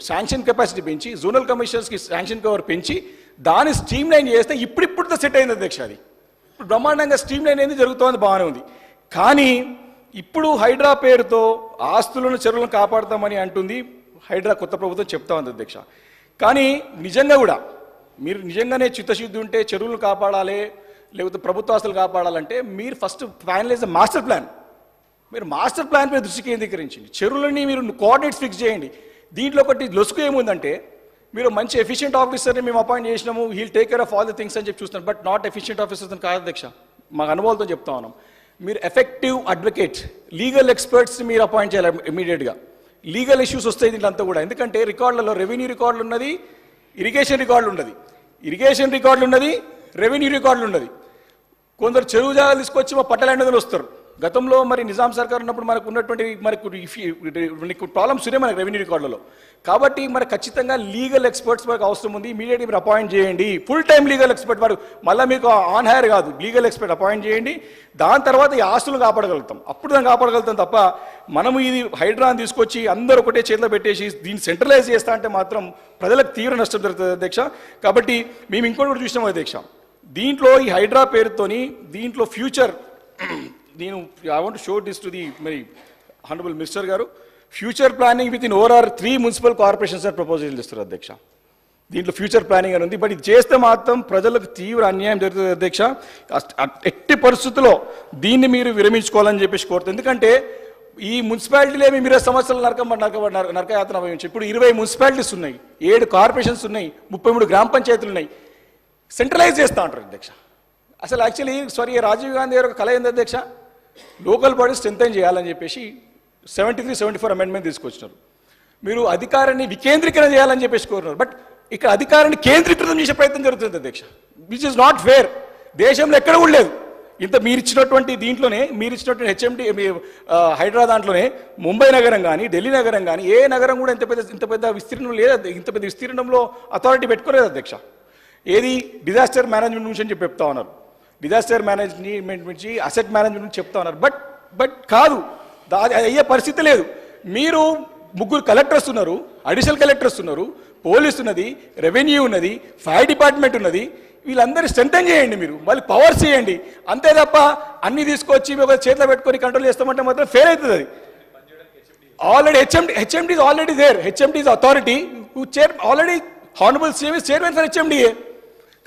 శాంక్షన్ కెపాసిటీ పెంచి, జోనల్ కమిషనర్స్కి శాంక్షన్ పవర్ పెంచి దాన్ని స్ట్రీమ్ లైన్ చేస్తే ఇప్పుడు సెట్ అయింది అధ్యక్ష. అది ఇప్పుడు బ్రహ్మాండంగా స్ట్రీమ్ లైన్ అనేది జరుగుతోంది, బాగానే ఉంది. కానీ ఇప్పుడు హైడ్రా పేరుతో ఆస్తులను, చెరువులను కాపాడుతామని అంటుంది హైడ్రా కొత్త ప్రభుత్వం చెప్తా ఉంది అధ్యక్ష. కానీ నిజంగా కూడా మీరు నిజంగానే చిత్తశుద్ధి ఉంటే చెరువులను కాపాడాలి, లేకపోతే ప్రభుత్వ ఆస్తులు కాపాడాలంటే మీరు ఫస్ట్ ఫైనలైజ్ మాస్టర్ ప్లాన్. మీరు మాస్టర్ ప్లాన్ మీద దృష్టి కేంద్రీకరించండి. చెరువులని మీరు కోఆర్డినేట్స్ ఫిక్స్ చేయండి. దీంట్లో ఒకటి లొసుకు ఏముందంటే, మీరు మంచి ఎఫిషియెంట్ ఆఫీసర్ని మేము అపాయింట్ చేసినాము, he'll take care of all the things అని చెప్పి చూస్తున్నారు. బట్ నాట్ ఎఫిషియెంట్ ఆఫీసర్స్ అని కాదు అధ్యక్ష, మాకు అనుభవాలతో చెప్తా ఉన్నాం. మీరు ఎఫెక్టివ్ అడ్వకేట్, లీగల్ ఎక్స్పర్ట్స్ని మీరు అపాయింట్ చేయాలి ఇమీడియట్గా. లీగల్ ఇష్యూస్ వస్తాయి దీంట్లో అంతా కూడా. ఎందుకంటే రికార్డులలో రెవెన్యూ రికార్డులు ఉన్నది, ఇరిగేషన్ రికార్డులు ఉన్నది, ఇరిగేషన్ రికార్డులు ఉన్నది, రెవెన్యూ రికార్డులు ఉన్నది. కొందరు చెరువు జాగాలు తీసుకొచ్చి మా పట్టలండదులు వస్తారు. గతంలో మరి నిజాం సర్కార్ ఉన్నప్పుడు మనకు ఉన్నటువంటి మనకు ప్రాబ్లమ్స్ ఉన్నాయి మనకు రెవెన్యూ రికార్డులలో. కాబట్టి మనకు ఖచ్చితంగా లీగల్ ఎక్స్పర్ట్స్ మనకు అవసరం ఉంది. ఇమీడియట్గా మీరు అపాయింట్ చేయండి, ఫుల్ టైం లీగల్ ఎక్స్పర్ట్. వారు మళ్ళీ మీకు ఆన్ హైర్ కాదు, లీగల్ ఎక్స్పర్ట్ అపాయింట్ చేయండి. దాని తర్వాత ఈ ఆస్తులు కాపాడగలుగుతాం, అప్పుడు దాన్ని కాపాడగలుగుతాం తప్ప మనము ఇది హైడ్రాని తీసుకొచ్చి అందరూ ఒకటే చేతిలో పెట్టేసి దీన్ని సెంట్రలైజ్ చేస్తా అంటే మాత్రం ప్రజలకు తీవ్ర నష్టం జరుగుతుంది అధ్యక్ష. కాబట్టి మేము ఇంకోటి కూడా చూసినాం అధ్యక్ష, దీంట్లో ఈ హైడ్రా పేరుతోని దీంట్లో ఫ్యూచర్, నేను I want show this to the మరి హానరబుల్ మినిస్టర్ గారు, future planning with in over 3 municipal corporations అని ప్రపోజల్ చేస్తారు అధ్యక్ష. దీంట్లో ఫ్యూచర్ ప్లానింగ్ అని ఉంది. బట్ ఇది చేస్తే మాత్రం ప్రజలకు తీవ్ర అన్యాయం జరుగుతుంది అధ్యక్ష. ఎట్టి పరిస్థితుల్లో దీన్ని మీరు విరమించుకోవాలని చెప్పేసి కోరుతుంది. ఎందుకంటే ఈ మున్సిపాలిటీలే మేము 20 సంవత్సరాలు నరకయాతన అనుభవించాం. ఇప్పుడు 20 మున్సిపాలిటీస్ ఉన్నాయి, 7 కార్పొరేషన్స్ ఉన్నాయి, 33 గ్రామ పంచాయతీలు ఉన్నాయి. సెంట్రలైజ్ చేస్తూ ఉంటారు అధ్యక్ష. అసలు యాక్చువల్లీ రాజీవ్ గాంధీ గారు ఒక కళ ఏంది అధ్యక్ష, లోకల్ బాడీ స్ట్రెంథెన్ చేయాలని చెప్పేసి 73-74 అమెండ్మెంట్ తీసుకొచ్చినారు. మీరు అధికారాన్ని వికేంద్రీకరణ చేయాలని చెప్పేసి కోరుతున్నారు. బట్ ఇక్కడ అధికారాన్ని కేంద్రీకృతం చేసే ప్రయత్నం జరుగుతుంది అధ్యక్ష, విచ్ ఇస్ నాట్ ఫేర్. దేశంలో ఎక్కడ కూడా లేదు. ఇంత మీరు ఇచ్చినటువంటి దీంట్లోనే, మీరు ఇచ్చినటువంటి హెచ్ఎండి హైడ్రా దాంట్లోనే ముంబై నగరం కానీ, ఢిల్లీ నగరం కానీ, ఏ నగరం కూడా ఇంత పెద్ద విస్తీర్ణం లేదు. ఇంత పెద్ద విస్తీర్ణంలో అథారిటీ పెట్టుకోలేదు అధ్యక్ష. ఏది డిజాస్టర్ మేనేజ్మెంట్ నుంచి అని చెప్పి చెప్తా ఉన్నారు, డిజాస్టర్ మేనేజ్మెంట్ నుంచి అసెట్ మేనేజ్మెంట్ నుంచి చెప్తా ఉన్నారు. బట్ కాదు, అది అయ్యే పరిస్థితి లేదు. మీరు 3 కలెక్టర్స్ ఉన్నారు, అడిషనల్ కలెక్టర్స్ ఉన్నారు, పోలీస్ ఉన్నది, రెవెన్యూ ఉన్నది, ఫైర్ డిపార్ట్మెంట్ ఉన్నది. వీళ్ళందరూ స్ట్రెంథెన్ చేయండి, మీరు మళ్ళీ పవర్స్ చేయండి. అంతే తప్ప అన్ని తీసుకొచ్చి ఒక చేతిలో పెట్టుకొని కంట్రోల్ చేస్తామంటే మాత్రం ఫెయిల్ అవుతుంది. అది already HMD is already there. HMD is authority, already honourable CM is chairman for HMDA.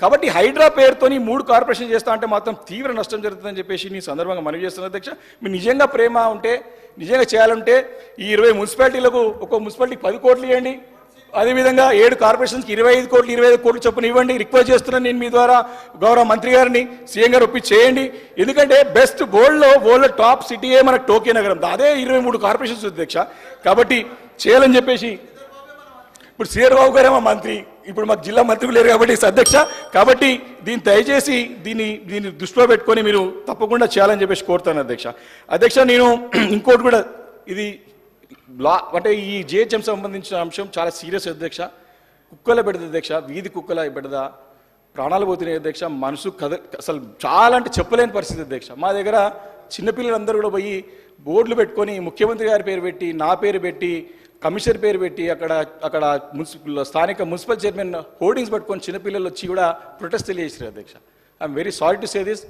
కాబట్టి హైడ్రా పేరుతోని 3 కార్పొరేషన్ చేస్తా అంటే మాత్రం తీవ్ర నష్టం జరుగుతుందని చెప్పేసి నీ సందర్భంగా మనవి చేస్తున్నా అధ్యక్ష. మీరు నిజంగా ప్రేమ ఉంటే, నిజంగా చేయాలంటే ఈ 20 మున్సిపాలిటీలకు ఒక్కో మున్సిపాలిటీకి 10 కోట్లు ఇవ్వండి. అదేవిధంగా 7 కార్పొరేషన్స్కి 25 కోట్లు 25 కోట్లు చొప్పున ఇవ్వండి. రిక్వెస్ట్ చేస్తున్నాను నేను మీ ద్వారా గౌరవ మంత్రి గారిని, సీఎం గారు ఒప్పి చేయండి. ఎందుకంటే బెస్ట్ వరల్డ్లో టాప్ సిటీయే మనకు టోక్యో నగరం, అదే 23 కార్పొరేషన్స్ అధ్యక్ష. కాబట్టి చేయాలని చెప్పేసి ఇప్పుడు శ్రీధర్ బాబు గారే మా మంత్రి, ఇప్పుడు మాకు జిల్లా మంత్రులు లేరు కాబట్టి అధ్యక్ష. కాబట్టి దయచేసి దీన్ని దృష్టిలో పెట్టుకొని మీరు తప్పకుండా చేయాలని చెప్పేసి కోరుతాను అధ్యక్ష. నేను ఇంకోటి కూడా, ఇది అంటే ఈ జిహెచ్ఎం సంబంధించిన అంశం చాలా సీరియస్ అధ్యక్ష. కుక్కల బెడద అధ్యక్ష, వీధి కుక్కల బెడద, ప్రాణాలు పోతున్నాయి అధ్యక్ష. మనసు అసలు చాలా అంటే చెప్పలేని పరిస్థితి అధ్యక్ష. మా దగ్గర చిన్నపిల్లలందరూ కూడా పోయి బోర్డులు పెట్టుకొని ముఖ్యమంత్రి గారి పేరు పెట్టి, నా పేరు పెట్టి, కమిషనర్ పేరు పెట్టి అక్కడ స్థానిక మున్సిపల్ చైర్మన్ హోర్డింగ్స్ పట్టుకొని చిన్నపిల్లలు వచ్చి కూడా ప్రొటెస్ట్ తెలియజేశారు అధ్యక్ష. I'm very sorry to say this.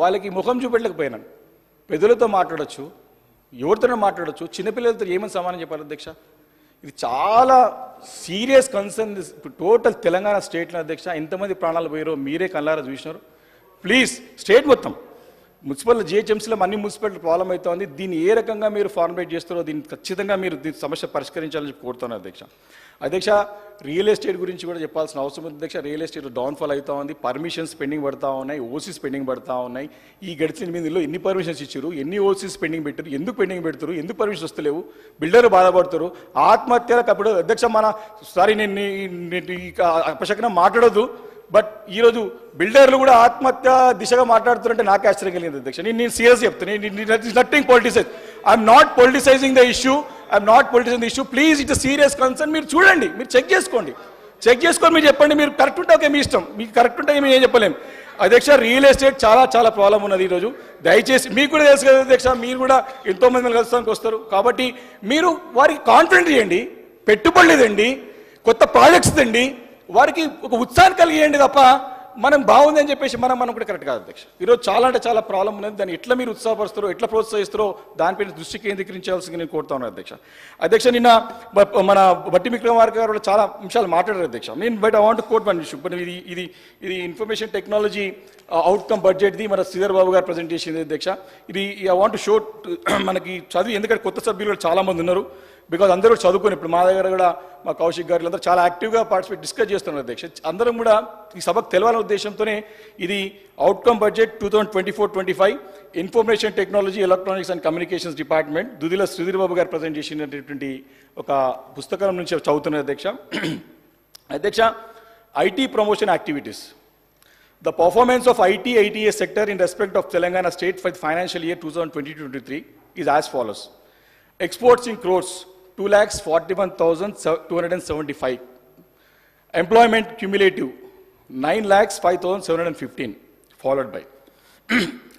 వాళ్ళకి ముఖం చూపెట్టలేకపోయినాను. పెద్దలతో మాట్లాడచ్చు, ఎవరితోనో మాట్లాడచ్చు, చిన్నపిల్లలతో ఏమని సమానం చెప్పాలి అధ్యక్ష? ఇది చాలా సీరియస్ కన్సర్న్ టోటల్ తెలంగాణ స్టేట్లో అధ్యక్ష. ఎంతమంది ప్రాణాలు పోయారో మీరే కళ్ళారా చూసినారు. ప్లీజ్ స్టేట్ మొత్తం మున్సిపల్ జిహెచ్ఎంసీలో అన్ని మున్సిపాలిటీ ప్రాబ్లం అవుతుంది. దీన్ని ఏ రకంగా మీరు ఫార్ములేట్ చేస్తారో దీన్ని ఖచ్చితంగా మీరు దీని సమస్య పరిష్కరించాలని చెప్పి కోరుతున్నాను అధ్యక్ష. రియల్ ఎస్టేట్ గురించి కూడా చెప్పాల్సిన అవసరం ఉంది అధ్యక్ష. రియల్ ఎస్టేట్ డౌన్ఫాల్ అవుతా ఉంది, పర్మిషన్స్ పెండింగ్ పడతా ఉన్నాయి, ఓసీస్ పెండింగ్ పడతా ఉన్నాయి. ఈ గడిచిన మీదలో ఎన్ని పర్మిషన్స్ ఇచ్చారు, ఎన్ని ఓసీస్ పెండింగ్ పెట్టారు, ఎందుకు పెండింగ్ పెడతారు, ఎందుకు పర్మిషన్స్ వస్తలేవు, బిల్డర్లు బాధపడతారు, ఆత్మహత్యలకు అప్పుడు అధ్యక్ష నేను అపశకనం మాట్లాడొద్దు, బట్ ఈరోజు బిల్డర్లు కూడా ఆత్మహత్య దిశగా మాట్లాడుతున్నారంటే నాకు ఆశ్చర్యం కలిగింది అధ్యక్ష. నేను సీరియస్ చెప్తాను, nothing politicise. I'm not politicising the issue. Please it's serious concern. మీరు చూడండి, మీరు చెక్ చేసుకొని మీరు చెప్పండి. మీరు కరెక్ట్ ఉంటే ఓకే, మీ ఇష్టం. మీకు కరెక్ట్ ఉంటే మేము ఏం చెప్పలేము అధ్యక్ష. రియల్ ఎస్టేట్ చాలా ప్రాబ్లం ఉన్నది ఈరోజు. దయచేసి మీకు కూడా తెలుసు కదా అధ్యక్ష, మీరు కూడా ఎంతోమంది మన కలుస్తానికి వస్తారు కాబట్టి మీరు వారికి కాన్ఫిడెంట్ చేయండి, పెట్టుబడులు ఇదండి, కొత్త ప్రాజెక్ట్స్ దండి, వారికి ఒక ఉత్సాహం కలిగేయండి తప్ప మనం బాగుంది అని చెప్పేసి మనం కూడా కరెక్ట్ కాదు అధ్యక్ష. ఈరోజు చాలా ప్రాబ్లం ఉన్నది. దాన్ని ఎట్లా మీరు ఉత్సాహపరుస్తారో, ఎట్లా ప్రోత్సహిస్తారో దానిపైన దృష్టి కేంద్రీకరించాల్సింది నేను కోరుతా ఉన్నాను అధ్యక్ష. నిన్న మన బట్టి విక్రమార్క గారు చాలా అంశాలు మాట్లాడారు అధ్యక్ష. But I want quote one issue. ఇది ఇన్ఫర్మేషన్ టెక్నాలజీ అవుట్కమ్ బడ్జెట్ది మన శ్రీధర్ బాబు గారు ప్రజెంటేషన్ అధ్యక్ష. ఇది ఐ వాంట్ షో మనకి చదివి, ఎందుకంటే కొత్త సభ్యులు చాలా మంది ఉన్నారు. బికాజ్ అందరూ చదువుకొని ఇప్పుడు మా దగ్గర కూడా మా కౌశిక్ గారు అందరూ చాలా యాక్టివ్గా డిస్కస్ చేస్తున్నారు అధ్యక్ష. అందరం కూడా ఈ సభకు తెలవాలనే ఉద్దేశంతోనే ఇది outcome budget 2024-25 information technology, electronics and communications department Duddilla Sridhar Babu గారు ప్రజెంట్ చేసినటువంటి ఒక పుస్తకం నుంచి చదువుతున్నారు అధ్యక్ష. IT promotion activities. The performance of ITA sector in respect of Telangana state for the financial year 2020-23 is as follows. Exports in crores, 2,41,275. Employment cumulative, 9,05,715, followed by.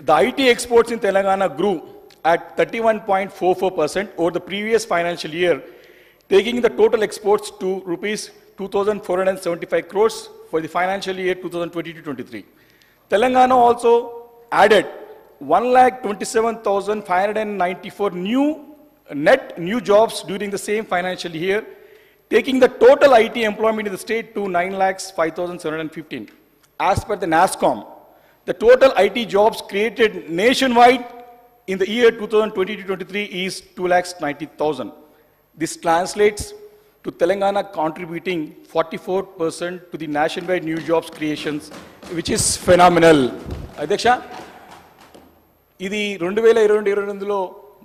The IT exports in Telangana grew at 31.44% over the previous financial year, taking the total exports to rupees 2,475 crores for the financial year 2020-23. Telangana also added 1,27,594 net new jobs during the same financial year, taking the total IT employment in the state to 9,05,715. As per the NASSCOM, the total IT jobs created nationwide in the year 2020-23 is 2,90,000. This translates to Telangana contributing 44% to the nationwide new jobs creations, which is phenomenal. Adhyaksha, ఇది 2022-23లో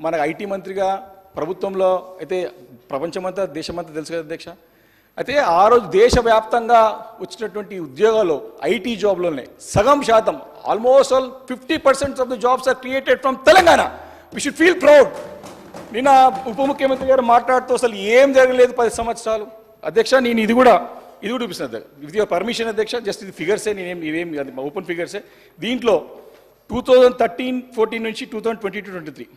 మన IT మంత్రిగా ప్రభుత్వంలో అయితే ప్రపంచమంతా దేశమంతా తెలుసు కదా అధ్యక్ష. అయితే ఆ రోజు దేశవ్యాప్తంగా వచ్చినటువంటి ఉద్యోగాల్లో ఐటీ జాబ్లోనే సగం శాతం, almost all 50% of the jobs are created from Telangana. We should feel proud. నిన్న ఉప ముఖ్యమంత్రి గారు మాట్లాడుతూ అసలు ఏం జరగలేదు 10 సంవత్సరాలు అధ్యక్ష. నేను ఇది కూడా చూపిస్తాను విత్ యువర్ పర్మిషన్ అధ్యక్ష. జస్ట్ ఇది ఫిగర్సే, ఇవేం ఓపెన్ ఫిగర్సే. దీంట్లో 2013-14 నుంచి 2022-23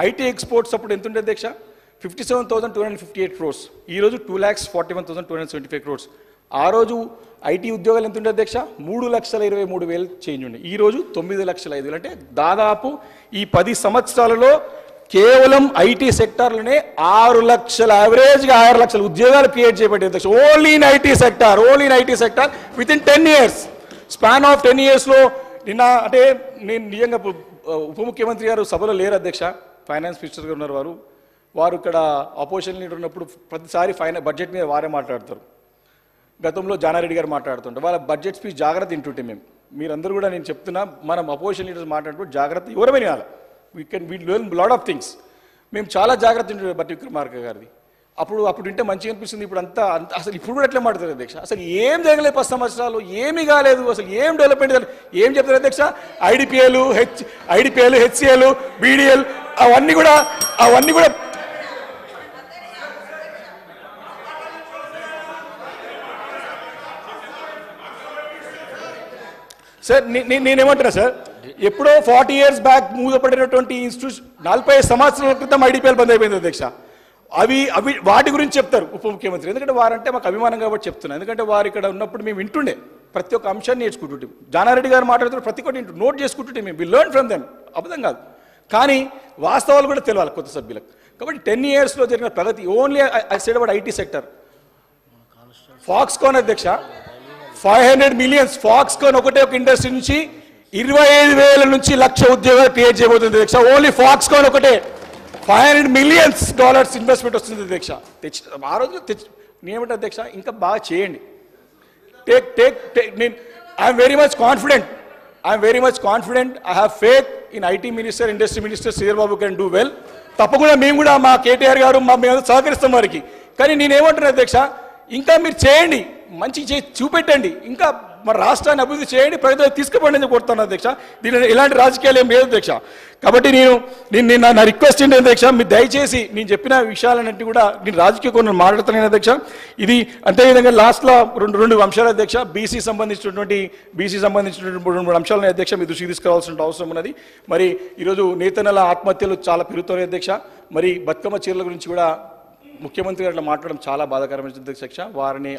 ఐటీ ఎక్స్పోర్ట్స్ అప్పుడు ఎంత ఉండే అధ్యక్ష? 57,258 crores. ఈరోజు 2,41,275 crores. ఆ రోజు ఐటీ ఉద్యోగాలు ఎంత ఉండే అధ్యక్ష? 3,23,000 చేంజ్ ఉండే. ఈరోజు 9,05,000. అంటే దాదాపు ఈ 10 సంవత్సరాలలో కేవలం ఐటీ సెక్టార్లోనే 6 లక్షల యావరేజ్గా 6 లక్షల ఉద్యోగాలు క్రియేట్ చేయబడ్డాయి అధ్యక్ష. Only in IT sector with in 10 years. Span of 10 yearsలో నిన్న అంటే నేను నిజంగా ఉప ముఖ్యమంత్రి గారు సభలో లేరు అధ్యక్ష, ఫైనాన్స్ మినిస్టర్ గారు ఉన్నారు. వారు ఇక్కడ అపోజిషన్ లీడర్ ఉన్నప్పుడు ప్రతిసారి బడ్జెట్ మీద వారే మాట్లాడతారు. గతంలో జానారెడ్డి గారు మాట్లాడుతుంటారు. వాళ్ళ బడ్జెట్ స్పీచ్ జాగ్రత్త వింటుంటే మీరందరూ కూడా నేను చెప్తున్నా, మనం అపోజిషన్ లీడర్స్ మాట్లాడుతూ జాగ్రత్త ఎవరమే వినాలి. We learn lot of things. మేము చాలా జాగ్రత్త వింటుంటాం బట్టి విక్రమార్క గారిది. అప్పుడు వింటే మంచిగా అనిపిస్తుంది. ఇప్పుడు అంతా అసలు ఇప్పుడు కూడా ఎట్లా మాట్లాడతారు అధ్యక్ష? అసలు ఏం జరగలేదు 10 సంవత్సరాలు, ఏమీ కాలేదు, అసలు ఏం డెవలప్మెంట్ ఏం చెప్తారు అధ్యక్ష? ఐడిపిఎల్, హెచ్సిఎల్, బీడిఎల్ అవన్నీ కూడా సార్ నేనేమంటున్నా సార్, ఎప్పుడో 40 years బ్యాక్ మూతపడినటువంటి ఇన్స్టిట్యూషన్ 40 సంవత్సరాల క్రితం ఐడిపిఎల్ బంద్ అయిపోయింది అధ్యక్ష. అవి అవి వాటి గురించి చెప్తారు ఉప ముఖ్యమంత్రి, ఎందుకంటే వారంటే మాకు అభిమానం కాబట్టి చెప్తున్నాను. ఎందుకంటే వారు ఇక్కడ ఉన్నప్పుడు మేము వింటుండే ప్రతి ఒక్క అంశాన్ని నేర్చుకుంటుంటే, జానారెడ్డి గారు మాట్లాడుతున్న ప్రతి ఒక్కటి నోట్ చేసుకుంటుంటే మేము వి లెర్న్ ఫ్రమ్ దెమ్, అబద్ధం కాదు. కానీ వాస్తవాలు కూడా తెలియాలి కొత్త సభ్యులకు. కాబట్టి 10 yearsలో జరిగిన ప్రగతి only I said about IT sector. Foxconn అధ్యక్ష 500 million, ఫాక్స్కాన్ ఒకటే ఒక ఇండస్ట్రీ నుంచి 25,000 నుంచి 1,00,000 ఉద్యోగాలు క్రియేట్ చేయబోతుంది అధ్యక్ష. ఓన్లీ ఫాక్స్కాన్ ఒకటే $500 million ఇన్వెస్ట్మెంట్ వస్తుంది అధ్యక్ష. ఆ రోజు నేనేమంటే అధ్యక్ష ఇంకా బాగా చేయండి. I'm very much confident. I have faith in IT minister, industry minister Sridhar Babu can do well. తప్పకుండా మేము కూడా మా కేటీఆర్ గారు మేము సహకరిస్తాం వారికి. కానీ నేనేమంటున్నా అధ్యక్ష, ఇంకా మీరు చేయండి, మంచి చూపెట్టండి, ఇంకా మన రాష్ట్రాన్ని అభివృద్ధి చేయండి, ప్రజలు తీసుకుపోండి అని కోరుతాను అధ్యక్ష. దీని ఎలాంటి రాజకీయాలు ఏం లేదు అధ్యక్ష. కాబట్టి నేను నా రిక్వెస్ట్ ఏంటి అధ్యక్ష, మీరు దయచేసి నేను చెప్పిన విషయాలన్నింటి కూడా నేను రాజకీయ కొన్ని మాట్లాడుతున్నాను అధ్యక్ష. ఇది అంతేవిధంగా లాస్ట్లో రెండు అంశాలు అధ్యక్ష, బీసీ సంబంధించినటువంటి 3 అంశాలను అధ్యక్ష మీ దృష్టికి తీసుకురావాల్సిన అవసరం ఉన్నది. మరి ఈరోజు నేతన్నల ఆత్మహత్యలు చాలా పెరుగుతున్నాయి అధ్యక్ష. మరి బతుకమ్మ చీరల గురించి కూడా ముఖ్యమంత్రి గారు అట్లా మాట్లాడడం చాలా బాధాకరమైన అధ్యక్ష. వారిని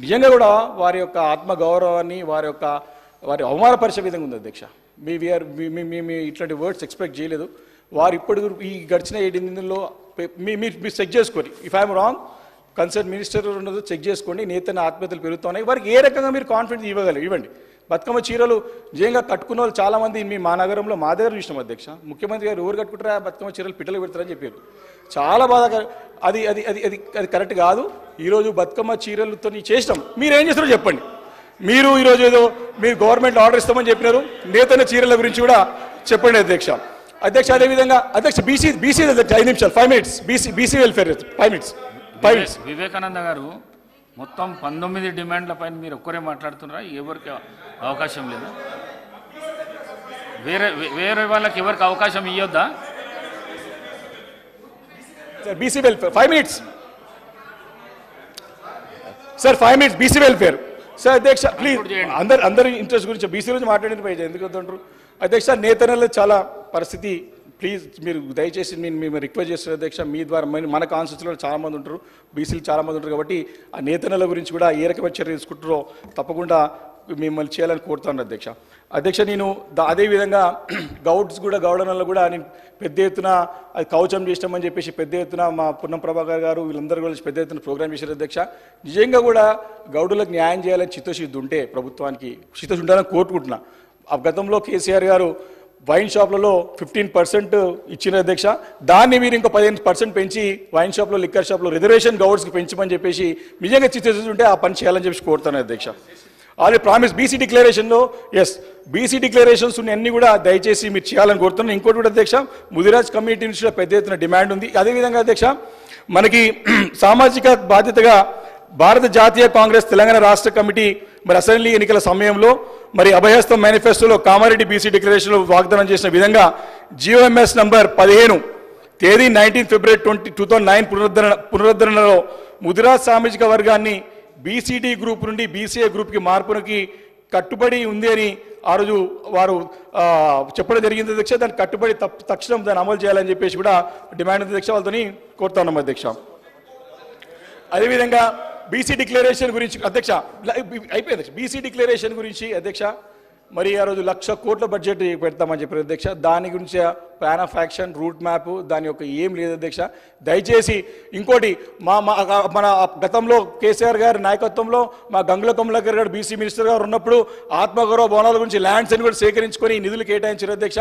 నిజంగా కూడా వారి యొక్క ఆత్మగౌరవాన్ని వారి అవమానపరిచే విధంగా ఉంది అధ్యక్ష. మీ ఇట్లాంటి వర్డ్స్ ఎక్స్పెక్ట్ చేయలేదు. వారు ఇప్పుడు ఈ గడిచిన 7 నెలల్లో మీరు చెక్ చేసుకోండి. If I'm wrong, concern minister ఉన్నదో చెక్ చేసుకోండి. నేతన్న ఆత్మహత్యలు పెరుగుతున్నాయి. వారికి ఏ రకంగా మీరు కాన్ఫిడెన్స్ ఇవ్వండి. బతుకమ్మ చీరలు నిజంగా కట్టుకున్న వాళ్ళు చాలామంది మా నగరంలో మా దగ్గర చూసినాం అధ్యక్ష. ముఖ్యమంత్రి గారు ఎవరు కట్టుకుంటారా బతుకమ్మ చీరలు పిట్టలు పెడతారని చెప్పారు. చాలా బాధాకరం. అది అది అది అది అది కరెక్ట్ కాదు. ఈరోజు బతుకమ్మ చీరలతో చేసినాం, మీరేం చేస్తారో చెప్పండి. మీరు ఈరోజు ఏదో మీరు గవర్నమెంట్ ఆర్డర్ ఇస్తామని చెప్పినారు, నేతన్న చీరల గురించి కూడా చెప్పండి అధ్యక్ష. అదేవిధంగా అధ్యక్ష బీసీ 5 నిమిషాలు 5 minutes BC welfare 5 minutes. Vivekananda గారు మొత్తం 19 డిమాండ్ల పైన మీరు ఒక్కరే మాట్లాడుతున్నారా? ఎవరికి అవకాశం లేదా? వేరే వాళ్ళకి ఎవరికి అవకాశం ఇవ్వద్దా? BC welfare 5 minutes sir, 5 minutes BC welfare sir. అధ్యక్ష ప్లీజ్ అందరి ఇంట్రెస్ట్ గురించి బీసీ గురించి మాట్లాడిన పైన ఎందుకు వద్దంటారు అధ్యక్ష. నేతన్నలో చాలా పరిస్థితి, ప్లీజ్ మీరు దయచేసి మేము రిక్వెస్ట్ చేస్తున్నారు అధ్యక్ష. మీ ద్వారా మన కాన్స్టిట్యూన్సీలో చాలామంది ఉంటారు, బీసీలు చాలామంది ఉంటారు. కాబట్టి ఆ నేతన్నల గురించి కూడా ఏ రకమైన చర్య తీసుకుంటారో తప్పకుండా మిమ్మల్ని చేయాలని కోరుతాను అధ్యక్ష. నేను అదేవిధంగా గౌడనల్లో కూడా నేను పెద్ద ఎత్తున అది కవచం చేసినామని చెప్పేసి పెద్ద ఎత్తున మా పున్నం ప్రభాకర్ గారు వీళ్ళందరూ కూడా పెద్ద ఎత్తున ప్రోగ్రామ్ చేశారు అధ్యక్ష. నిజంగా కూడా గౌడులకు న్యాయం చేయాలని చిత్తశుద్ధి ఉంటే ప్రభుత్వానికి చిత్తశుద్ధి ఉండాలని కోరుకుంటున్నా. ఆ గతంలో కేసీఆర్ గారు వైన్ షాప్లలో 15% ఇచ్చిన అధ్యక్ష. దాన్ని మీరు ఇంకో 15% పెంచి వైన్ షాప్లో, లిక్కర్ షాప్లో రిజర్వేషన్ గౌడ్స్కి పెంచమని చెప్పేసి నిజంగా చిత్తశుద్ధి ఉంటే ఆ పని చేయాలని చెప్పి కోరుతాను అధ్యక్ష. ఆల్రెడీ ప్రామిస్ బీసీ డిక్లరేషన్లో బీసీ డిక్లరేషన్స్ అన్నీ కూడా దయచేసి మీరు చేయాలని కోరుతున్నాను. ఇంకోటి కూడా అధ్యక్ష, ముదిరాజ్ కమ్యూనిటీ నుంచి కూడా పెద్ద ఎత్తున డిమాండ్ ఉంది. అదేవిధంగా అధ్యక్ష మనకి సామాజిక బాధ్యతగా భారత జాతీయ కాంగ్రెస్ తెలంగాణ రాష్ట్ర కమిటీ మరి అసెంబ్లీ ఎన్నికల సమయంలో మరి అభయహస్తం మేనిఫెస్టోలో కామారెడ్డి బీసీ డిక్లరేషన్లో వాగ్దానం చేసిన విధంగా GOMS నంబర్ 15 తేదీ 19 February 2009 పునరుద్ధరణలో ముదిరాజ్ సామాజిక వర్గాన్ని బీసీడీ గ్రూప్ నుండి BCA గ్రూప్కి మార్పునికి కట్టుబడి ఉంది అని ఆ రోజు వారు చెప్పడం జరిగింది అధ్యక్ష. దాన్ని కట్టుబడి తక్షణం దాన్ని అమలు చేయాలని చెప్పేసి కూడా డిమాండ్ ఉంది అధ్యక్ష. వాళ్ళతో కోరుతా ఉన్నాం అధ్యక్ష. అదేవిధంగా బీసీ డిక్లరేషన్ గురించి అధ్యక్ష అయిపోయింది. బీసీ డిక్లరేషన్ గురించి అధ్యక్ష మరి ఆ రోజు 1,00,000 కోట్ల బడ్జెట్ పెడతామని చెప్పారు అధ్యక్ష. దాని గురించి plan of action, route map దాని యొక్క ఏం లేదు అధ్యక్ష. దయచేసి ఇంకోటి మన గతంలో కేసీఆర్ గారి నాయకత్వంలో మా గంగుల కమలాకర్ గారు బీసీ మినిస్టర్ గారు ఉన్నప్పుడు ఆత్మగౌరవ భవనాల గురించి ల్యాండ్స్ అని కూడా సేకరించుకొని నిధులు కేటాయించారు అధ్యక్ష.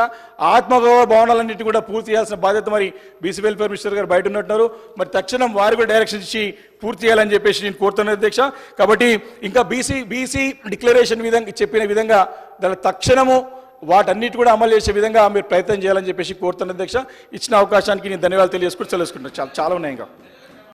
ఆత్మగౌరవ భవనాలన్నింటినీ కూడా పూర్తి చేయాల్సిన బాధ్యత మరి బీసీ వెల్ఫేర్ మినిస్టర్ గారు బయట ఉన్నట్టున్నారు. మరి తక్షణం వారు కూడా డైరెక్షన్ ఇచ్చి పూర్తి చేయాలని చెప్పేసి నేను కోరుతున్నాను అధ్యక్ష. కాబట్టి ఇంకా బీసీ డిక్లరేషన్ విధంగా చెప్పిన విధంగా దాని తక్షణము వాటన్నిటి కూడా అమలు చేసే విధంగా మీరు ప్రయత్నం చేయాలని చెప్పేసి కోరుతున్న అధ్యక్ష. ఇచ్చిన అవకాశానికి నేను ధన్యవాదాలు తెలియజేసుకుంటూ చాలా ఉన్నాయి ఇంకా.